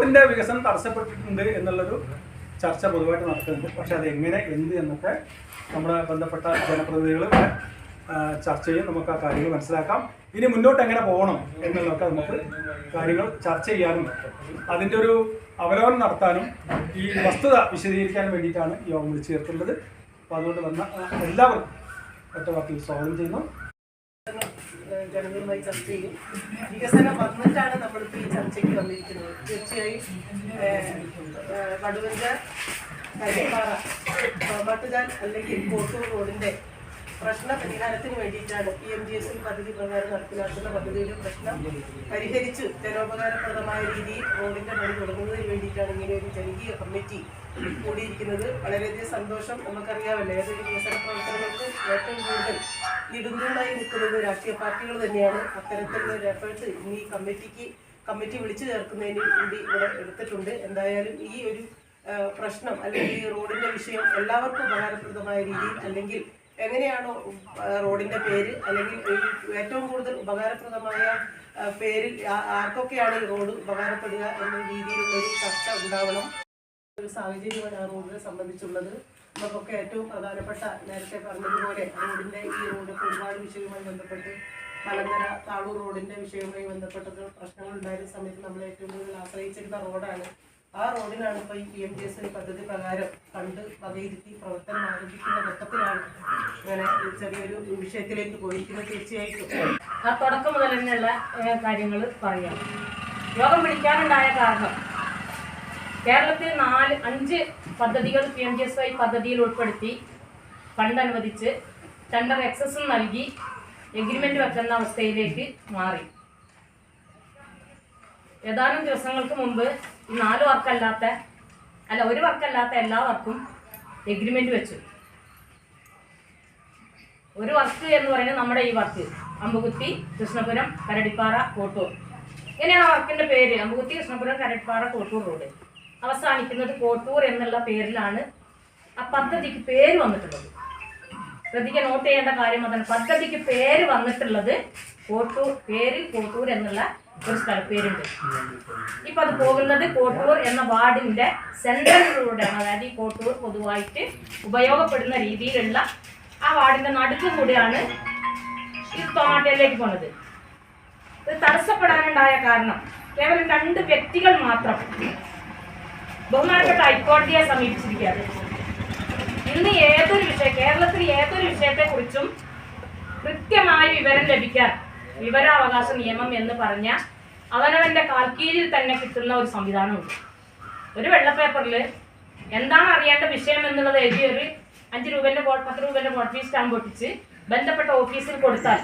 റോഡിൻ്റെ വികസനം തടസ്സപ്പെട്ടിട്ടുണ്ട് എന്നുള്ളൊരു ചർച്ച പൊതുവായിട്ട് നടക്കുന്നുണ്ട്. പക്ഷെ അതെങ്ങനെ എന്ത് എന്നൊക്കെ നമ്മുടെ ബന്ധപ്പെട്ട ജനപ്രതിനിധികൾ ചർച്ച ചെയ്യും. നമുക്ക് ആ കാര്യങ്ങൾ മനസ്സിലാക്കാം. ഇനി മുന്നോട്ട് എങ്ങനെ പോകണം എന്നുള്ളതൊക്കെ നമുക്ക് കാര്യങ്ങൾ ചർച്ച ചെയ്യാനും അതിൻ്റെ ഒരു അവലോകനം നടത്താനും ഈ വസ്തുത വിശദീകരിക്കാനും വേണ്ടിയിട്ടാണ് ഈ യോഗം വിളിച്ചു ചേർക്കേണ്ടത്. അപ്പോൾ അതുകൊണ്ട് വന്ന എല്ലാവർക്കും ഒറ്റ വാക്കിൽ സ്വാഗതം ചെയ്യുന്നു. ജനങ്ങളുമായി ചർച്ച ചെയ്യും. വികസനം വന്നിട്ടാണ് നമ്മളിപ്പോൾ ഈ ചർച്ചയ്ക്ക് വന്നിരിക്കുന്നത്. തീർച്ചയായും വടുവഞ്ചാൽ കരിപ്പാറ മട്ടുചാൽ അല്ലെങ്കിൽ കോട്ടൂർ റോഡിൻ്റെ പ്രശ്ന പരിഹാരത്തിന് വേണ്ടിയിട്ടാണ് PMGSL പദ്ധതി പ്രകാരം നടപ്പിലാക്കുന്ന പദ്ധതിയുടെ പ്രശ്നം പരിഹരിച്ച് ജനോപകാരപ്രദമായ രീതിയിൽ റോഡിൻ്റെ പണി തുടങ്ങുന്നതിന് വേണ്ടിയിട്ടാണ് ഇങ്ങനെ ഒരു ജനകീയ കമ്മിറ്റി കൂടിയിരിക്കുന്നത്. വളരെയധികം സന്തോഷം. നമുക്കറിയാമല്ലോ, ഏതൊരു വികസന പ്രവർത്തനങ്ങൾക്ക് ഏറ്റവും കൂടുതൽ ഇടുന്നതായി നിൽക്കുന്നത് രാഷ്ട്രീയ പാർട്ടികൾ തന്നെയാണ്. അത്തരത്തിലുള്ള ഒരു എഫേർട്ട് ഈ കമ്മിറ്റി വിളിച്ചു ചേർക്കുന്നതിന് കൂടി ഇവിടെ എടുത്തിട്ടുണ്ട്. എന്തായാലും ഈ ഒരു പ്രശ്നം അല്ലെങ്കിൽ ഈ റോഡിൻ്റെ വിഷയം എല്ലാവർക്കും ഉപകാരപ്രദമായ രീതിയിൽ, അല്ലെങ്കിൽ എങ്ങനെയാണോ റോഡിൻ്റെ പേര് അല്ലെങ്കിൽ ഏറ്റവും കൂടുതൽ ഉപകാരപ്രദമായ പേരിൽ ആർക്കൊക്കെയാണ് ഈ റോഡ് ഉപകാരപ്പെടുക എന്ന രീതിയിലുള്ള ഒരു ചർച്ച ഉണ്ടാവണം. ഒരു സാഹചര്യമാണ് ആ റോഡിനെ സംബന്ധിച്ചുള്ളത്. നമുക്കൊക്കെ ഏറ്റവും പ്രധാനപ്പെട്ട, നേരത്തെ പറഞ്ഞതുപോലെ റോഡിൻ്റെ ഈ റോഡ് ഒരുപാട് വിഷയവുമായി ബന്ധപ്പെട്ട് മലങ്കര താളൂർ റോഡിൻ്റെ വിഷയവുമായി ബന്ധപ്പെട്ടത് പ്രശ്നങ്ങൾ ഉണ്ടായിരുന്ന സമയത്ത് നമ്മൾ ഏറ്റവും കൂടുതൽ ആശ്രയിച്ചിരുന്ന റോഡാണ്. ആ റോഡിനാണ് ഇപ്പോൾ ഈ PMGSL പദ്ധതി പ്രകാരം കണ്ട് വകയിരുത്തി പ്രവർത്തനം ആരംഭിക്കുന്ന ഘട്ടത്തിലാണ് അങ്ങനെ ചെറിയൊരു വിഷയത്തിലേക്ക് പോയിരിക്കുന്നത്. തീർച്ചയായിട്ടും ആ തുടക്കം മുതൽ തന്നെയുള്ള കാര്യങ്ങൾ പറയാം. യോഗം വിളിക്കാനുണ്ടായ കാരണം കേരളത്തിൽ 5 പദ്ധതികൾ PMGSY പദ്ധതിയിൽ ഉൾപ്പെടുത്തി ഫണ്ട് അനുവദിച്ച് ടെൻഡർ എക്സസും നൽകി എഗ്രിമെന്റ് വെക്കുന്ന അവസ്ഥയിലേക്ക് മാറി. ഏതാനും ദിവസങ്ങൾക്ക് മുമ്പ് ഈ 4 വർക്കല്ലാത്ത ഒരു വർക്കല്ലാത്ത എല്ലാ വർക്കും എഗ്രിമെന്റ് വെച്ചു. ഒരു വർക്ക് എന്ന് പറയുന്നത് നമ്മുടെ ഈ വർക്ക് അമ്പുകുത്തി കൃഷ്ണപുരം കരടിപ്പാറ കോട്ടൂർ, ഇങ്ങനെയാണ് ആ വർക്കിന്റെ പേര്. അമ്പുകുത്തി കൃഷ്ണപുരം കരടിപ്പാറ കോട്ടൂർ റോഡ് അവസാനിക്കുന്നത് കോട്ടൂർ എന്നുള്ള പേരിലാണ് ആ പദ്ധതിക്ക് പേര് വന്നിട്ടുള്ളത്. ശ്രദ്ധിക്കാൻ നോട്ട് ചെയ്യേണ്ട കാര്യം അതാണ്. പദ്ധതിക്ക് പേര് വന്നിട്ടുള്ളത് കോട്ടൂർ എന്നുള്ള ഒരു സ്ഥലപ്പേരുണ്ട്. ഇപ്പൊ അത് പോകുന്നത് കോട്ടൂർ എന്ന വാർഡിന്റെ സെൻട്രലിലൂടെയാണ്. അതായത് ഈ കോട്ടൂർ പൊതുവായിട്ട് ഉപയോഗപ്പെടുന്ന രീതിയിലുള്ള ആ വാർഡിന്റെ നടുക്ക് കൂടെയാണ് ഈ തോമാട്ടയിലേക്ക് പോകുന്നത്. ഇത് തടസ്സപ്പെടാനുണ്ടായ കാരണം കേവലം 2 വ്യക്തികൾ മാത്രം ബഹുമാനപ്പെട്ട ഹൈക്കോടതിയെ സമീപിച്ചിരിക്കുകയാണ്. ഇന്ന് കേരളത്തിൽ ഏതൊരു വിഷയത്തെക്കുറിച്ചും കൃത്യമായി വിവരം ലഭിക്കാൻ വിവരാവകാശ നിയമം എന്ന് പറഞ്ഞ അവനവന്റെ കാൽക്കീഴിൽ തന്നെ കിട്ടുന്ന ഒരു സംവിധാനമുണ്ട്. ഒരു വെള്ളപ്പേപ്പറിൽ എന്താണ് അറിയേണ്ട വിഷയം എന്നുള്ളത് എഴുതി ഒരു 5 രൂപേൻ്റെ 10 രൂപേൻ്റെ കോപ്പി സ്റ്റാമ്പ് ഒട്ടിച്ച് ബന്ധപ്പെട്ട ഓഫീസിൽ കൊടുത്താൽ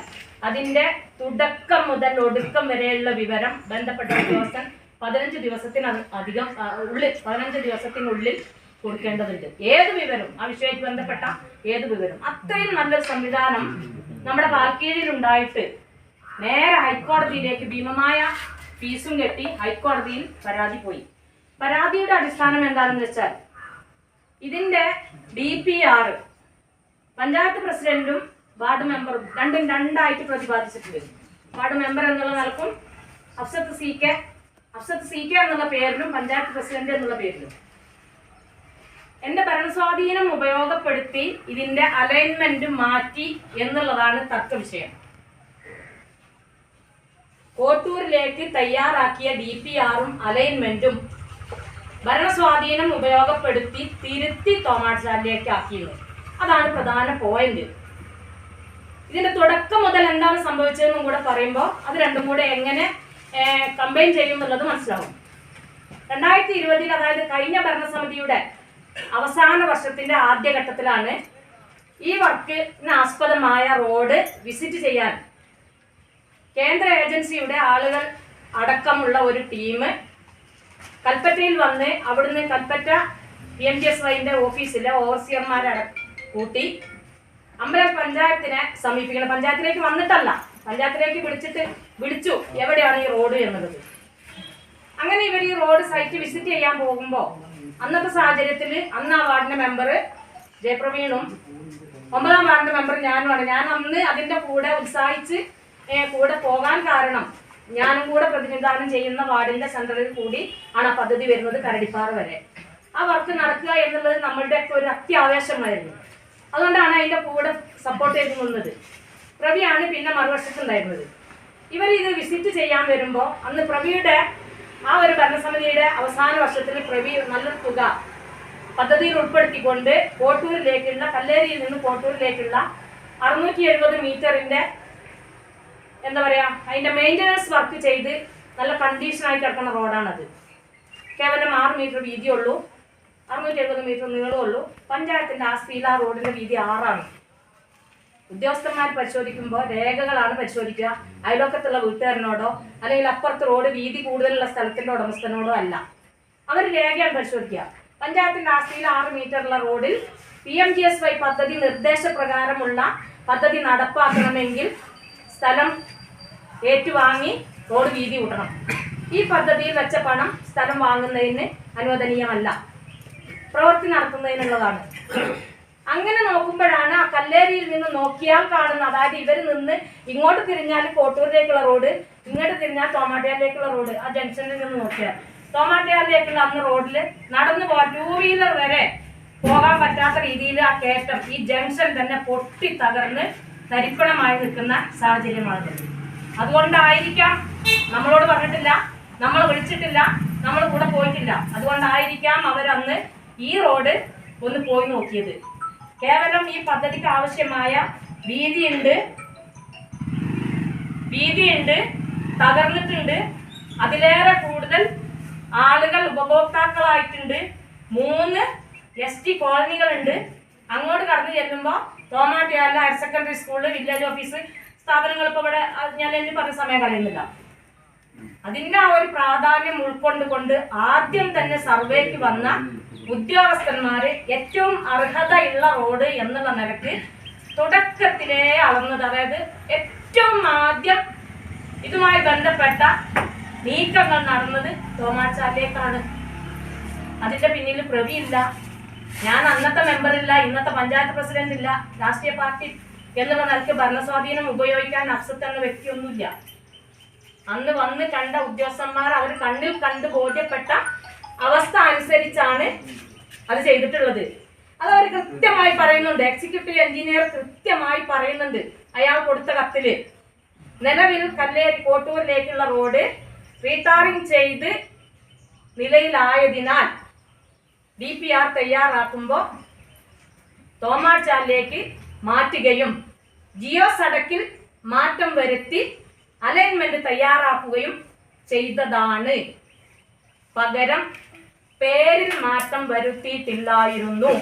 അതിൻ്റെ തുടക്കം മുതൽ ഒടുക്കം വരെയുള്ള വിവരം ബന്ധപ്പെട്ട ഉദ്യോഗസ്ഥൻ 15 ദിവസത്തിനുള്ളിൽ കൊടുക്കേണ്ടതുണ്ട്. ഏത് വിവരം, ആ വിഷയത്തിൽ ബന്ധപ്പെട്ട ഏത് വിവരം. അത്രയും നല്ലൊരു സംവിധാനം നമ്മുടെ കാൽക്കീഴിൽ ഉണ്ടായിട്ട് നേരെ ഹൈക്കോടതിയിലേക്ക് ഭീമമായ ഫീസും കെട്ടി ഹൈക്കോടതിയിൽ പരാതി പോയി. പരാതിയുടെ അടിസ്ഥാനം എന്താണെന്ന് വെച്ചാൽ ഇതിന്റെ DPR പഞ്ചായത്ത് പ്രസിഡന്റും വാർഡ് മെമ്പറും രണ്ടും രണ്ടായിട്ട് പ്രതിപാദിച്ചിട്ടുണ്ട്. വാർഡ് മെമ്പർ എന്നുള്ള നിലക്കും അഫ്സത്ത് സി കെ എന്നുള്ള പേരിലും പഞ്ചായത്ത് പ്രസിഡന്റ് എന്നുള്ള പേരിലും എന്റെ ഭരണസ്വാധീനം ഉപയോഗപ്പെടുത്തി ഇതിന്റെ അലൈൻമെന്റ് മാറ്റി എന്നുള്ളതാണ് തർക്ക വിഷയം. കോട്ടൂരിലേക്ക് തയ്യാറാക്കിയ DPRും അലൈൻമെന്റും ഭരണസ്വാധീനം ഉപയോഗപ്പെടുത്തി തിരുത്തി തോമാട്ട്ചാലിലേക്ക് ആക്കിയത്. അതാണ് പ്രധാന പോയിന്റ്. ഇതിന്റെ തുടക്കം മുതൽ എന്താണ് സംഭവിച്ചതെന്നും കൂടെ പറയുമ്പോൾ അത് രണ്ടും കൂടെ എങ്ങനെ കമ്പൈൻ ചെയ്യും എന്നുള്ളത് മനസ്സിലാവും. 2020 അതായത് കഴിഞ്ഞ ഭരണസമിതിയുടെ അവസാന വർഷത്തിന്റെ ആദ്യഘട്ടത്തിലാണ് ഈ വർക്കിന് ആസ്പദമായ റോഡ് വിസിറ്റ് ചെയ്യാൻ കേന്ദ്ര ഏജൻസിയുടെ ആളുകൾ അടക്കമുള്ള ഒരു ടീം കൽപ്പറ്റയിൽ വന്ന് അവിടുന്ന് കൽപ്പറ്റ PMGSYന്റെ ഓഫീസിലെ ഓവർസിയർമാരെ കൂട്ടി അമ്പലം പഞ്ചായത്തിനെ സമീപിക്കണം. പഞ്ചായത്തിലേക്ക് വന്നിട്ടല്ല, പഞ്ചായത്തിലേക്ക് വിളിച്ചു എവിടെയാണ് ഈ റോഡ് എന്നുള്ളത്. അങ്ങനെ ഇവർ ഈ റോഡ് സൈറ്റ് വിസിറ്റ് ചെയ്യാൻ പോകുമ്പോൾ അന്നത്തെ സാഹചര്യത്തിൽ അന്ന് ആ വാർഡിന്റെ മെമ്പർ ജയപ്രവീണും 9ാം വാർഡിന്റെ മെമ്പർ ഞാനുമാണ്. ഞാൻ അന്ന് അതിന്റെ കൂടെ ഉത്സാഹിച്ച് കൂടെ പോകാൻ കാരണം ഞാനും കൂടെ പ്രതിനിധാനം ചെയ്യുന്ന വാർഡിന്റെ സെന്ററിൽ കൂടി ആണ് ആ പദ്ധതി വരുന്നത് കരടിപ്പാറ വരെ. ആ വർക്ക് നടക്കുക എന്നുള്ളത് നമ്മളുടെ ഒക്കെ ഒരു അത്യാവശ്യമായിരുന്നു. അതുകൊണ്ടാണ് അതിന്റെ കൂടെ സപ്പോർട്ട് ചെയ്ത് നിന്നത്. പ്രവിയാണ് പിന്നെ മറുവശത്തുണ്ടായിരുന്നത്. ഇവർ ഇത് വിസിറ്റ് ചെയ്യാൻ വരുമ്പോൾ അന്ന് പ്രവിയുടെ ആ ഒരു ഭരണസമിതിയുടെ അവസാന വർഷത്തിൽ പ്രവി നല്ലൊരു തുക പദ്ധതിയിൽ ഉൾപ്പെടുത്തിക്കൊണ്ട് കോട്ടൂരിലേക്കുള്ള കല്ലേരിയിൽ നിന്ന് കോട്ടൂരിലേക്കുള്ള 670 മീറ്ററിന്റെ എന്താ പറയാ അതിന്റെ മെയിൻ്റനൻസ് വർക്ക് ചെയ്ത് നല്ല കണ്ടീഷനായി കിടക്കുന്ന റോഡാണത്. കേവലം 6 മീറ്റർ വീതിയുള്ളൂ, 670 മീറ്റർ നീളമുള്ളൂ. പഞ്ചായത്തിന്റെ ആസ്തിയിൽ ആ റോഡിന്റെ വീതി 6ആണ്. ഉദ്യോഗസ്ഥന്മാർ പരിശോധിക്കുമ്പോൾ രേഖകളാണ് പരിശോധിക്കുക, അയൽവക്കത്തുള്ള വീട്ടുകാരനോടോ അല്ലെങ്കിൽ അപ്പുറത്ത് റോഡ് വീതി കൂടുതലുള്ള സ്ഥലത്തിന്റെ ഉടമസ്ഥനോടോ അല്ല. അവർ രേഖയാണ് പരിശോധിക്കുക. പഞ്ചായത്തിന്റെ ആസ്തിയിൽ 6 മീറ്ററുള്ള റോഡിൽ PMGSY പദ്ധതി നിർദ്ദേശപ്രകാരമുള്ള പദ്ധതി നടപ്പാക്കണമെങ്കിൽ സ്ഥലം ഏറ്റുവാങ്ങി റോഡ് വീതി കൂട്ടണം. ഈ പദ്ധതിയിൽ വെച്ച പണം സ്ഥലം വാങ്ങുന്നതിന് അനുവദനീയമല്ല, പ്രവൃത്തി നടത്തുന്നതിനുള്ളതാണ്. അങ്ങനെ നോക്കുമ്പോഴാണ് ആ കല്ലേരിയിൽ നിന്ന് നോക്കിയാൽ കാണുന്ന, അതായത് ഇവർ നിന്ന് ഇങ്ങോട്ട് തിരിഞ്ഞാൽ കോട്ടൂരിലേക്കുള്ള റോഡ്, ഇങ്ങോട്ട് തിരിഞ്ഞാൽ തോമാട്ടിയാറിലേക്കുള്ള റോഡ്. ആ ജംഗ്ഷനിൽ നിന്ന് നോക്കിയാൽ തോമാട്ടിയാറിലേക്കുള്ള അന്ന് റോഡിൽ നടന്നു പോകാൻ 2 വീലർ വരെ പോകാൻ പറ്റാത്ത രീതിയിൽ ആ കയറ്റം, ഈ ജംഗ്ഷൻ തന്നെ പൊട്ടി തകർന്ന് തരിപ്പണമായി നിൽക്കുന്ന സാഹചര്യമാണ്. അതുകൊണ്ടായിരിക്കാം നമ്മളോട് പറഞ്ഞിട്ടില്ല, നമ്മൾ വിളിച്ചിട്ടില്ല, നമ്മൾ കൂടെ പോയിട്ടില്ല. അതുകൊണ്ടായിരിക്കാം അവരന്ന് ഈ റോഡ് ഒന്ന് പോയി നോക്കിയത്. കേവലം ഈ പദ്ധതിക്ക് ആവശ്യമായ വീതിയുണ്ട്, തകർന്നിട്ടുണ്ട്. അതിലേറെ കൂടുതൽ ആളുകൾ ഉപഭോക്താക്കളായിട്ടുണ്ട്. 3 ST കോളനികളുണ്ട്. അങ്ങോട്ട് കടന്നു ചെല്ലുമ്പോൾ തോമാട്ടിയാറിലെ higher secondary school, village office സ്ഥാപനങ്ങൾ ഇപ്പോൾ ഇവിടെ ഞാൻ എന്നെ പറഞ്ഞ സമയം കളയുന്നില്ല. അതിൻ്റെ ആ ഒരു പ്രാധാന്യം ഉൾക്കൊണ്ടുകൊണ്ട് ആദ്യം തന്നെ സർവേക്ക് വന്ന ഉദ്യോഗസ്ഥന്മാര് ഏറ്റവും അർഹതയുള്ള റോഡ് എന്നുള്ള നിലക്ക് തുടക്കത്തിലേ അളന്നത്, അതായത് ഏറ്റവും ആദ്യം ഇതുമായി ബന്ധപ്പെട്ട നീക്കങ്ങൾ നടന്നത് തോമാച്ചാലിലേക്കാണ്. അതിന്റെ പിന്നിൽ പ്രവിയില്ല, ഞാൻ അന്നത്തെ മെമ്പറില്ല, ഇന്നത്തെ പഞ്ചായത്ത് പ്രസിഡന്റ് ഇല്ല, രാഷ്ട്രീയ പാർട്ടി എന്നുള്ള നിലയ്ക്ക് ഭരണസ്വാധീനം ഉപയോഗിക്കാൻ അഫ്സത്ത് എന്ന വ്യക്തിയൊന്നുമില്ല. അന്ന് വന്ന് കണ്ട ഉദ്യോഗസ്ഥന്മാർ അവർ കണ്ണിൽ കണ്ട് ബോധ്യപ്പെട്ട അവസ്ഥ അനുസരിച്ചാണ് അത് ചെയ്തിട്ടുള്ളത്. അത് അവർ കൃത്യമായി പറയുന്നുണ്ട്. എക്സിക്യൂട്ടീവ് എഞ്ചിനീയർ കൃത്യമായി പറയുന്നുണ്ട് അയാൾ കൊടുത്ത കത്തില്. നിലവിൽ കല്ലേരി കോട്ടൂരിലേക്കുള്ള റോഡ് റീടാറിംഗ് ചെയ്ത് നിലയിലായതിനാൽ DPR തയ്യാറാക്കുമ്പോൾ തോമാച്ചാലിലേക്ക് മാറ്റുകയും ജിയോ സടക്കിൽ മാറ്റം വരുത്തി അലൈൻമെന്റ് തയ്യാറാക്കുകയും ചെയ്തതാണ്. പകരം പേരിൽ മാറ്റം വരുത്തിയിട്ടില്ലായിരുന്നു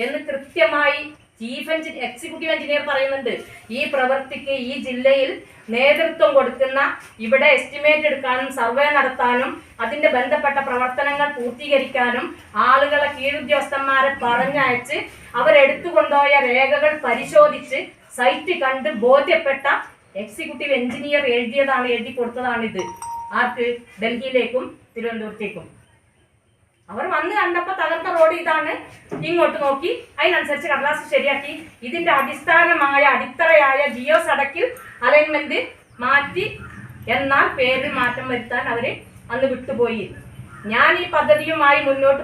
എന്ന് കൃത്യമായി എക്സിക്യൂട്ടീവ് എഞ്ചിനീയർ പറയുന്നുണ്ട്. ഈ പ്രവൃത്തിക്ക് ഈ ജില്ലയിൽ നേതൃത്വം കൊടുക്കുന്ന, ഇവിടെ എസ്റ്റിമേറ്റ് എടുക്കാനും സർവേ നടത്താനും അതിന്റെ ബന്ധപ്പെട്ട പ്രവർത്തനങ്ങൾ പൂർത്തീകരിക്കാനും ആളുകളെ കീഴുദ്യോഗസ്ഥന്മാരെ പറഞ്ഞയച്ച് അവരെടുത്തുകൊണ്ടുപോയ രേഖകൾ പരിശോധിച്ച് സൈറ്റ് കണ്ട് ബോധ്യപ്പെട്ട എക്സിക്യൂട്ടീവ് എഞ്ചിനീയർ എഴുതി കൊടുത്തതാണിത്. ആർക്ക്? ഡൽഹിയിലേക്കും തിരുവനന്തപുരത്തേക്കും. അവർ വന്ന് കണ്ടപ്പോൾ തകർത്ത റോഡ് ഇതാണ്, ഇങ്ങോട്ട് നോക്കി അതിനനുസരിച്ച് കടലാസ് ശരിയാക്കി ഇതിന്റെ അടിസ്ഥാനമായ അടിത്തറയായ ജിയോ സടക്കിൽ അലൈൻമെന്റ് മാറ്റി. എന്നാൽ പേരിൽ മാറ്റം വരുത്താൻ അവര് അന്ന് വിട്ടുപോയി. ഞാൻ ഈ പദ്ധതിയുമായി മുന്നോട്ട്